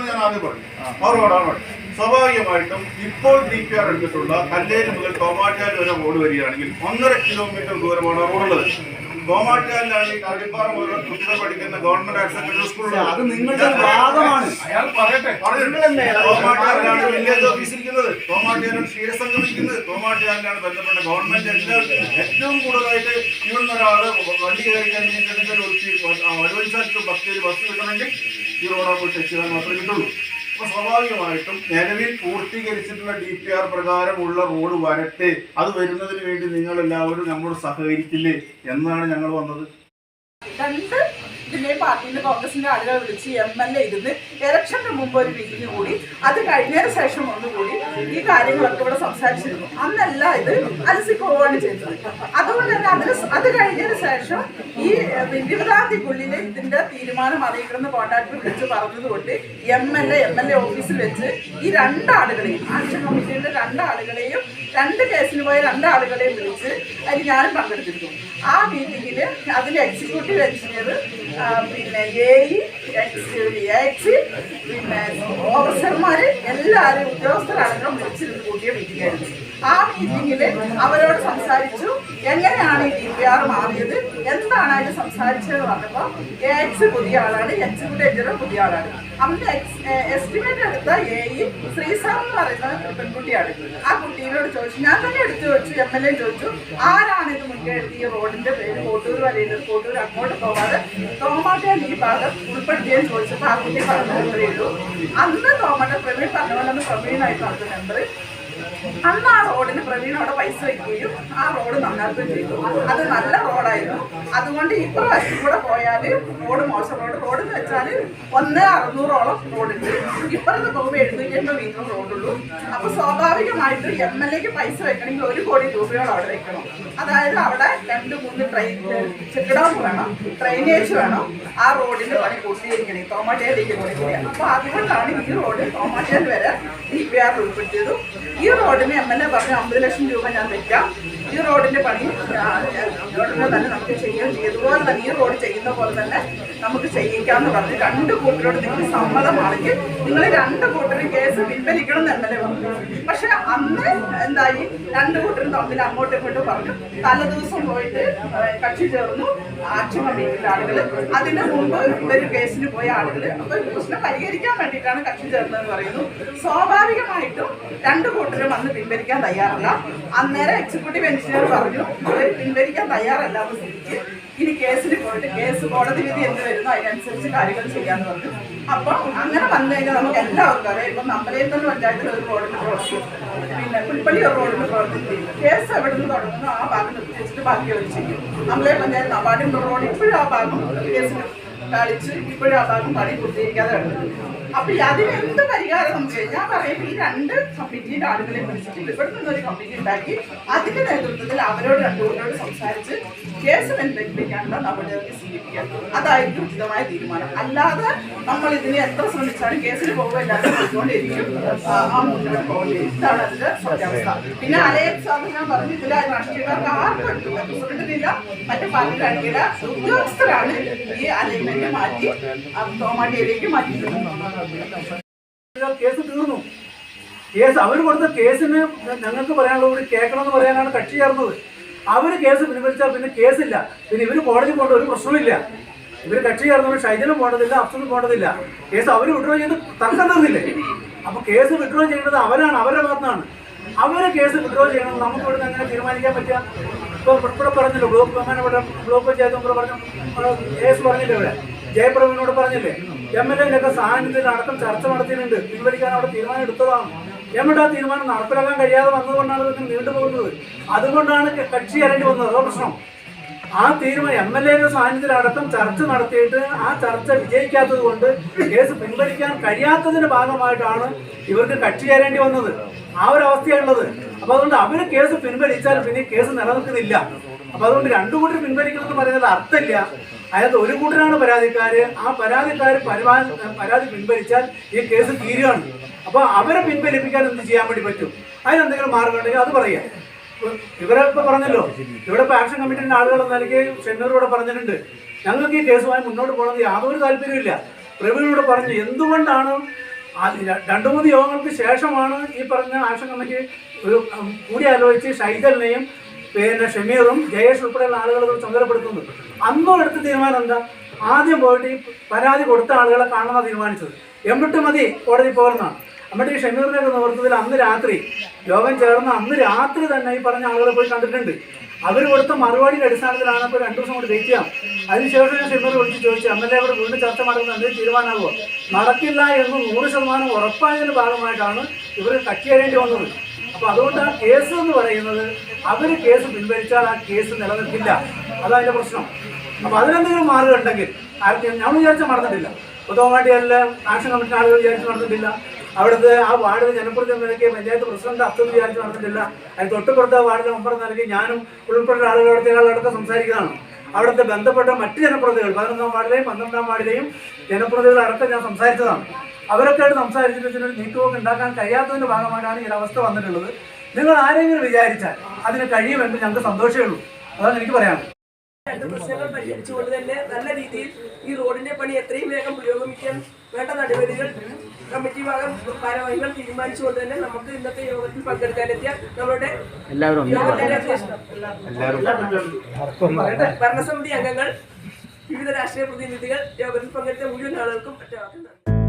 ഞാൻ ആദ്യം പറഞ്ഞു ആ റോഡാണ്. സ്വാഭാവികമായിട്ടും ഇപ്പോൾ DPR എടുത്തിട്ടുള്ള കല്ലേരി മുതൽ തോമാട്ടിയാൽ വരെ റോഡ് വരികയാണെങ്കിൽ 1.5 കിലോമീറ്റർ ദൂരമാണ് റോഡുള്ളത്. തോമാട്ടിയാലിലാണ് കരടിപ്പാറ മുതൽ കുട്ടികൾ പഠിക്കുന്ന ഗവൺമെന്റ് ഹയർ സെക്കൻഡറി സ്കൂളിലാണ്. അത് നിങ്ങളുടെ ഭാഗമാണ്. അയാൾ പറയട്ടെ. തോമാട്ടിയാലിലാണ് വില്ലേജ് ഓഫീസ് ഇരിക്കുന്നത്, തോമാട്ടിയാലാണ് ക്ഷീരസംഘം ഇരിക്കുന്നത്, തോമാട്ടിയാലിലാണ് ബന്ധപ്പെട്ട ഗവൺമെന്റ് ഏറ്റവും കൂടുതലായിട്ട് ഇവിടുന്ന് ഒരാള് വണ്ടി കയറി വലുവൻസാറ്റ് ബസ് കിട്ടണമെങ്കിൽ ഈ റോഡ് പോയി ടച്ച് ചെയ്യാൻ മാത്രമേ കിട്ടുള്ളൂ. അപ്പൊ സ്വാഭാവികമായിട്ടും നിലവിൽ പൂർത്തീകരിച്ചിട്ടുള്ള DPR പ്രകാരമുള്ള റോഡ് വരട്ടെ, അത് വരുന്നതിന് വേണ്ടി നിങ്ങൾ എല്ലാവരും നമ്മളോട് സഹകരിക്കില്ലേ എന്നാണ് ഞങ്ങൾ വന്നത്. ഇതിന്റെ പാർട്ടിയിൽ നിന്ന് കോൺഗ്രസിന്റെ ആളുകൾ വിളിച്ച് MLA ഇരുന്ന് ഇലക്ഷന് മുമ്പ് ഒരു മീറ്റിംഗ് കൂടി, അത് കഴിഞ്ഞതിന് ശേഷം ഒന്നുകൂടി ഈ കാര്യങ്ങളൊക്കെ ഇവിടെ സംസാരിച്ചിരുന്നു. അന്നല്ല ഇത് അലസി പോവുകയാണ് ചെയ്തത്. അതുകൊണ്ട് തന്നെ അത് കഴിഞ്ഞതിന് ശേഷം ഈ 20-ാം തീയതിക്കുള്ളിൽ ഇതിന്റെ തീരുമാനം അറിയിക്കണമെന്ന് കോൺട്രാക്ടർ വിളിച്ച് പറഞ്ഞതുകൊണ്ട് MLA ഓഫീസിൽ വെച്ച് ഈ 2 ആളുകളെയും ആക്ഷൻ കമ്മിറ്റിയുടെ 2 ആളുകളെയും 2 കേസിന് പോയ 2 ആളുകളെയും വിളിച്ച് അതിൽ ഞാനും പങ്കെടുത്തിരുന്നു. ആ മീറ്റിങ്ങിൽ അതിൽ എക്സിക്യൂട്ടീവ് എഞ്ചിനീയർ, പിന്നെ AE, പിന്നെ ഓഫീസർമാര് എല്ലാവരും ഉദ്യോഗസ്ഥരടക്കം വിളിച്ചിരുന്ന് കൂട്ടിയ മീറ്റിംഗ് ആയിരുന്നു. ആ മീറ്റിംഗിൽ അവരോട് സംസാരിച്ചു എങ്ങനെയാണ് ഈ DPR മാറിയത്, എന്താണ് അതിൽ സംസാരിച്ചത് പറഞ്ഞപ്പോൾ AX പുതിയ ആളാണ്, എക്സിക്യൂട്ടീവ് എഞ്ചിനീയർ പുതിയ ആളാണ്. അന്ന് എസ്റ്റിമേറ്റ് എടുത്ത AE ശ്രീസാർ എന്ന് പറയുന്ന പെൺകുട്ടിയാണ്. ആ കുട്ടീനോട് ചോദിച്ചു, ഞാൻ തന്നെ എടുത്തു ചോദിച്ചു, MLA ചോദിച്ചു, ആരാണ് ഇത് മുൻകൈ എടുത്ത് ഈ റോഡിന്റെ പേര് കോട്ടൂർ വരെയുണ്ട്, കോട്ടൂർ അങ്ങോട്ട് പോകാതെ തോമാട്ടയിൽ ഈ ഭാഗം ഉൾപ്പെടുത്തിയെന്ന് ചോദിച്ചപ്പോൾ ആ കുട്ടി പറഞ്ഞു ഉള്ളൂ. അന്ന് തോമാട്ട പ്രവീൺ പറഞ്ഞ പോലെ അന്ന് പ്രവീണായിട്ട് നടത്തുന്ന മെമ്പർ അന്ന് ആ റോഡിന് പ്രവീൺ അവിടെ പൈസ വയ്ക്കുകയും ആ റോഡ് നന്നാക്കുകയും ചെയ്തു. അത് നല്ല റോഡായിരുന്നു. അതുകൊണ്ട് ഇപ്രാവശ്യം കൂടെ പോയാൽ റോഡ് മോശം റോഡ് എന്ന് വെച്ചാൽ 1600ഓളം റോഡുണ്ട്. ഇപ്പുറത്ത് പോകുമ്പോൾ 750 മീറ്റർ റോഡുള്ളൂ. അപ്പൊ സ്വാഭാവികമായിട്ട് MLAക്ക് പൈസ വെക്കണമെങ്കിൽ 1 കോടി രൂപയോളം അവിടെ വെക്കണം. അതായത് അവിടെ 2-3 ചെക്ക് ഡൗൺ വേണം, ഡ്രെയിനേജ് വേണം, ആ റോഡിന്റെ പണി പൂർത്തീകരിക്കണേ തോമാട്ടയിലേക്ക് കൂടി. അപ്പൊ അതുകൊണ്ടാണ് ഈ റോഡ് തോമാട്ടയിൽ വരെ DPR ഉൾപ്പെടുത്തിയതും. ഈ റോഡിന് MLA പറഞ്ഞു 50 ലക്ഷം രൂപ ഞാൻ വെക്കാം, ഈ റോഡിന്റെ പണി റോഡിനെ തന്നെ നമുക്ക് ചെയ്യുകയും ചെയ്തതുപോലെ തന്നെ ഈ റോഡ് ചെയ്യുന്ന പോലെ തന്നെ നമുക്ക് ചെയ്യിക്കാന്ന് പറഞ്ഞ് 2 കൂട്ടരോട് നിങ്ങൾക്ക് സമ്മതമാണെങ്കിൽ നിങ്ങൾ 2 കൂട്ടരും കേസ് പിൻവലിക്കണം എന്ന് MLA പറഞ്ഞു. പക്ഷെ അന്ന് എന്തായി, 2 കൂട്ടരും തമ്മിൽ അങ്ങോട്ടും ഇങ്ങോട്ടും പറഞ്ഞു. തലേദിവസം പോയിട്ട് കക്ഷി ചേർന്നു ആക്ഷൻ കമ്മിറ്റിയിലെ ആളുകൾ, അതിന് മുമ്പ് ഇവര് കേസിന് പോയ ആളുകൾ. അപ്പൊ പ്രശ്നം പരിഹരിക്കാൻ വേണ്ടിയിട്ടാണ് കക്ഷി ചേർന്നതെന്ന് പറയുന്നു. സ്വാഭാവികമായിട്ടും 2 കൂട്ടരും അന്ന് പിൻവലിക്കാൻ തയ്യാറല്ല. അന്നേരം എക്സിക്യൂട്ടീവ് എഞ്ചിനീയർ പറഞ്ഞു അവർ പിൻവലിക്കാൻ തയ്യാറല്ല, സ്ഥിതിക്ക് ഇനി കേസിന് പോയിട്ട് കേസ് കോടതി വിധി എന്ത് വരുന്നു അതിനനുസരിച്ച് കാര്യങ്ങൾ ചെയ്യാന്ന് പറഞ്ഞു. അപ്പം അങ്ങനെ വന്നു കഴിഞ്ഞാൽ നമുക്ക് എല്ലാവർക്കും അറിയാം. ഇപ്പം നമ്മളേത്തന്നെ പഞ്ചായത്തിൽ ഒരു റോഡിന് പ്രവർത്തി, പിന്നെ പുൽപ്പള്ളി ഒരു റോഡിന് പ്രവർത്തിച്ചില്ല. കേസ് എവിടെ നിന്ന് തുടങ്ങുന്നു ആ ഭാഗം നിർത്തിച്ചിട്ട് ബാക്കി അവർ ചെയ്യും. നമ്മളെ പഞ്ചായത്ത് അവാർഡിൻ്റെ റോഡ് ഇപ്പോഴും ആ ഭാഗം കേസിന് കളിച്ച് ഇപ്പോഴും ആ ഭാഗം പണി പൂർത്തീകരിക്കാതെ കിടക്കുന്നു. അപ്പൊ അതിന് എന്ത് പരിഹാരം നമുക്ക് ഞാൻ പറയുമ്പോൾ ഈ 2 കമ്മിറ്റിയുടെ ആളുകളെ വിളിച്ചിട്ടില്ല, ഇവിടെ നിന്നൊരു കമ്മിറ്റി ഉണ്ടാക്കി അതിന്റെ നേതൃത്വത്തിൽ അവരോട് 2 കൂട്ടരോട് സംസാരിച്ച് കേസ് പിൻവലിപ്പിക്കാനുള്ള നടപടികൾ സ്വീകരിക്കുക. അതായിരിക്കും ഉചിതമായ തീരുമാനം. അല്ലാതെ നമ്മൾ ഇതിനെ എത്ര ശ്രമിച്ചാലും കേസിന് പോകുമ്പോൾ പോയിക്കൊണ്ടിരിക്കും, ആ മുന്നോട്ട് പോകേണ്ടിയിരിക്കും. ഇതാണ് അതിന്റെ സത്യാവസ്ഥ. പിന്നെ അലയൻസ് അത് ഞാൻ പറഞ്ഞു, ഇതിൽ രാഷ്ട്രീയക്കാർക്ക് ആർക്കും എടുക്കില്ല, പ്രസിഡന്റിനില്ല, മറ്റു പാർട്ടിക്കാർക്കില്ല, ഉദ്യോഗസ്ഥരാണ് ഈ അലൈൻമെന്റ് മാറ്റി തോമാട്ടിയിലേക്ക് മാറ്റിയിട്ടുള്ളത്. കേസ് തീർന്നു. കേസ് അവർ കൊടുത്ത കേസിന് ഞങ്ങൾക്ക് പറയാനുള്ള കൂടി കേൾക്കണമെന്ന് പറയാനാണ് കക്ഷി ചേർന്നത്. അവർ കേസ് പിൻവലിച്ചാൽ പിന്നെ കേസില്ല, പിന്നെ ഇവർ കോടതി പോകേണ്ട ഒരു പ്രശ്നമില്ല. ഇവർ കക്ഷി ചേർന്നവർ ഷൈജലും പോകേണ്ടതില്ല, അഫ്സലും പോകേണ്ടതില്ല. കേസ് അവർ വിഡ്രോ ചെയ്ത് തർക്കം തീർന്നില്ലേ? അപ്പൊ കേസ് വിഡ്രോ ചെയ്യേണ്ടത് അവരാണ്, അവരുടെ ഭാഗത്താണ്. അവരെ കേസ് വിഡ്രോ ചെയ്യണം. നമുക്ക് ഇവിടെ അങ്ങനെ തീരുമാനിക്കാൻ പറ്റുക? ഇപ്പോൾ ഇവിടെ പറഞ്ഞല്ലോ, ബ്ലോക്ക് പഞ്ചായത്ത് മെമ്പർ പറഞ്ഞു, കേസ് പറഞ്ഞില്ലേ, ഇവിടെ ജയപ്രഭുവിനോട് പറഞ്ഞില്ലേ, MLA സാന്നിധ്യത്തിൽ അടക്കം ചർച്ച നടത്തിയിട്ടുണ്ട്, പിൻവലിക്കാൻ അവിടെ തീരുമാനം എടുത്തതാണ്. എന്നിട്ട് ആ തീരുമാനം നടപ്പിലാക്കാൻ കഴിയാതെ വന്നതുകൊണ്ടാണ് ഇതിന് നീണ്ടുപോകുന്നത്. അതുകൊണ്ടാണ് കക്ഷി ഇറങ്ങി വന്നത്. അതോ പ്രശ്നം ആ തീരുമാനം MLA സാന്നിധ്യത്തിൽ അടക്കം ചർച്ച നടത്തിയിട്ട് ആ ചർച്ച വിജയിക്കാത്തത് കൊണ്ട് കേസ് പിൻവലിക്കാൻ കഴിയാത്തതിന്റെ ഭാഗമായിട്ടാണ് ഇവർക്ക് കക്ഷി ചേരേണ്ടി വന്നത്. ആ ഒരു അവസ്ഥയാണുള്ളത്. അപ്പൊ അതുകൊണ്ട് അവര് കേസ് പിൻവലിച്ചാൽ പിന്നെ കേസ് നിലനിൽക്കുന്നില്ല. അപ്പൊ അതുകൊണ്ട് 2 കൂട്ടർ പിൻവലിക്കണമെന്ന് പറയുന്നത് അർത്ഥമില്ല. അതിനകത്ത് 1 കൂട്ടരാണ് പരാതിക്കാര്. ആ പരാതിക്കാർ പരാതി പിൻവലിച്ചാൽ ഈ കേസ് തീരുകയാണ്. അപ്പൊ അവരെ പിൻവലിപ്പിക്കാൻ എന്ത് ചെയ്യാൻ വേണ്ടി പറ്റും? അതിനെന്തെങ്കിലും മാർഗം ഉണ്ടെങ്കിൽ അത് പറയാം. ഇവരെ ഇപ്പൊ പറഞ്ഞല്ലോ, ഇവിടെ ഇപ്പൊ ആക്ഷൻ കമ്മിറ്റിന്റെ ആളുകൾ നിലയ്ക്ക് ഷെന്നൂരോട് പറഞ്ഞിട്ടുണ്ട്, ഞങ്ങൾക്ക് ഈ കേസുമായി മുന്നോട്ട് പോകണമെന്ന് യാതൊരു താല്പര്യമില്ല. പ്രവീണോട് പറഞ്ഞു എന്തുകൊണ്ടാണ് 2-3 യോഗങ്ങൾക്ക് ശേഷമാണ് ഈ പറഞ്ഞ ആക്ഷൻ കമ്മിറ്റി ഒരു കൂടിയാലോചിച്ച് ഷൈജലിനെയും പിന്നെ ഷമീറും ജയേഷ് ഉൾപ്പെടെയുള്ള ആളുകൾ ചുമതലപ്പെടുത്തുന്നത്. അന്നും എടുത്ത തീരുമാനം എന്താ? ആദ്യം പോയിട്ട് ഈ പരാതി കൊടുത്ത ആളുകളെ കാണണമെന്ന് തീരുമാനിച്ചത്. എന്നിട്ട് മതി കോടതി പോരുന്നതാണ്. എന്നിട്ട് ഈ ഷമീറിന്റെ നേതൃത്വത്തിൽ അന്ന് രാത്രി യോഗം ചേർന്ന് അന്ന് രാത്രി തന്നെ ഈ പറഞ്ഞ ആളുകളെ പോയി കണ്ടിട്ടുണ്ട്. അവർ കൊടുത്ത മറുപടിയുടെ അടിസ്ഥാനത്തിലാണ് ഇപ്പോൾ 2 ദിവസം കൊണ്ട് വെയിറ്റ് ചെയ്യാം. അതിനുശേഷം ഞാൻ ഷമീർ വിളിച്ച് ചോദിച്ചു, MLA അവിടെ വീണ്ടും ചർച്ച നടക്കുന്ന എന്തെങ്കിലും തീരുമാനമാകുമോ? നടക്കില്ല എന്ന് 100% ഉറപ്പായതിന്റെ ഭാഗമായിട്ടാണ് ഇവർ കക്ഷിയേറേണ്ടി വന്നത്. അപ്പൊ അതുകൊണ്ട് ആ കേസ് എന്ന് പറയുന്നത് അവർ കേസ് പിൻവലിച്ചാൽ ആ കേസ് നിലനിൽക്കില്ല. അതതിന്റെ പ്രശ്നം. അപ്പൊ അതിനെന്തെങ്കിലും മാർഗം ഉണ്ടെങ്കിൽ ഞാൻ വിചാരിച്ചാൽ നടന്നിട്ടില്ല. പൊതുവാട്ടിയല്ല ആക്ഷൻ കമ്മിറ്റി ആളുകൾ വിചാരിച്ച് നടന്നിട്ടില്ല. അവിടുത്തെ ആ വാർഡിലെ ജനപ്രതിനിധി നിലയ്ക്ക് പഞ്ചായത്ത് പ്രസിഡന്റ് അർത്ഥം വിചാരിച്ച് നടന്നിട്ടില്ല. അതിന് തൊട്ടുപുറത്തെ വാർഡിലെ മെമ്പർ നിലയ്ക്ക് ഞാനും ഉൾപ്പെട്ട ആളുകളുടെ ആളുകളൊക്കെ സംസാരിക്കുന്നതാണ്. അവിടുത്തെ ബന്ധപ്പെട്ട മറ്റ് ജനപ്രതിനിധികൾ 11-ാം വാർഡിലെയും 12-ാം വാർഡിലെയും ജനപ്രതിനിധികളടക്കം ഞാൻ സംസാരിച്ചതാണ്. അവരൊക്കെ ആയിട്ട് സംസാരിച്ചിട്ട് ഇതിനൊരു നീക്കുപോക്ക് ഉണ്ടാക്കാൻ കഴിയാത്തതിന്റെ ഭാഗമായിട്ടാണ് ഈ അവസ്ഥ വന്നിട്ടുള്ളത്. നിങ്ങൾ ആരെങ്കിലും വിചാരിച്ചാൽ അതിന് കഴിയുമെങ്കിൽ ഞങ്ങൾക്ക് സന്തോഷമേ ഉള്ളൂ. അതാണ് എനിക്ക് പറയാനുള്ളത്. 2 പ്രശ്നങ്ങൾ പരിഹരിച്ചുകൊണ്ട് തന്നെ നല്ല രീതിയിൽ ഈ റോഡിന്റെ പണി എത്രയും വേഗം പുരോഗമിക്കാൻ വേണ്ട നടപടികൾ കമ്മിറ്റി ഭാരവാഹികൾ തീരുമാനിച്ചുകൊണ്ട് തന്നെ നമുക്ക് ഇന്നത്തെ യോഗത്തിൽ പങ്കെടുക്കാനെത്തിയ നമ്മളുടെ യോഗത്തിന്റെ അധ്യക്ഷൻ, ഭരണസമിതി അംഗങ്ങൾ, വിവിധ രാഷ്ട്രീയ പ്രതിനിധികൾ, യോഗത്തിൽ പങ്കെടുത്ത മുഴുവൻ ആളുകൾക്കും ഒറ്റ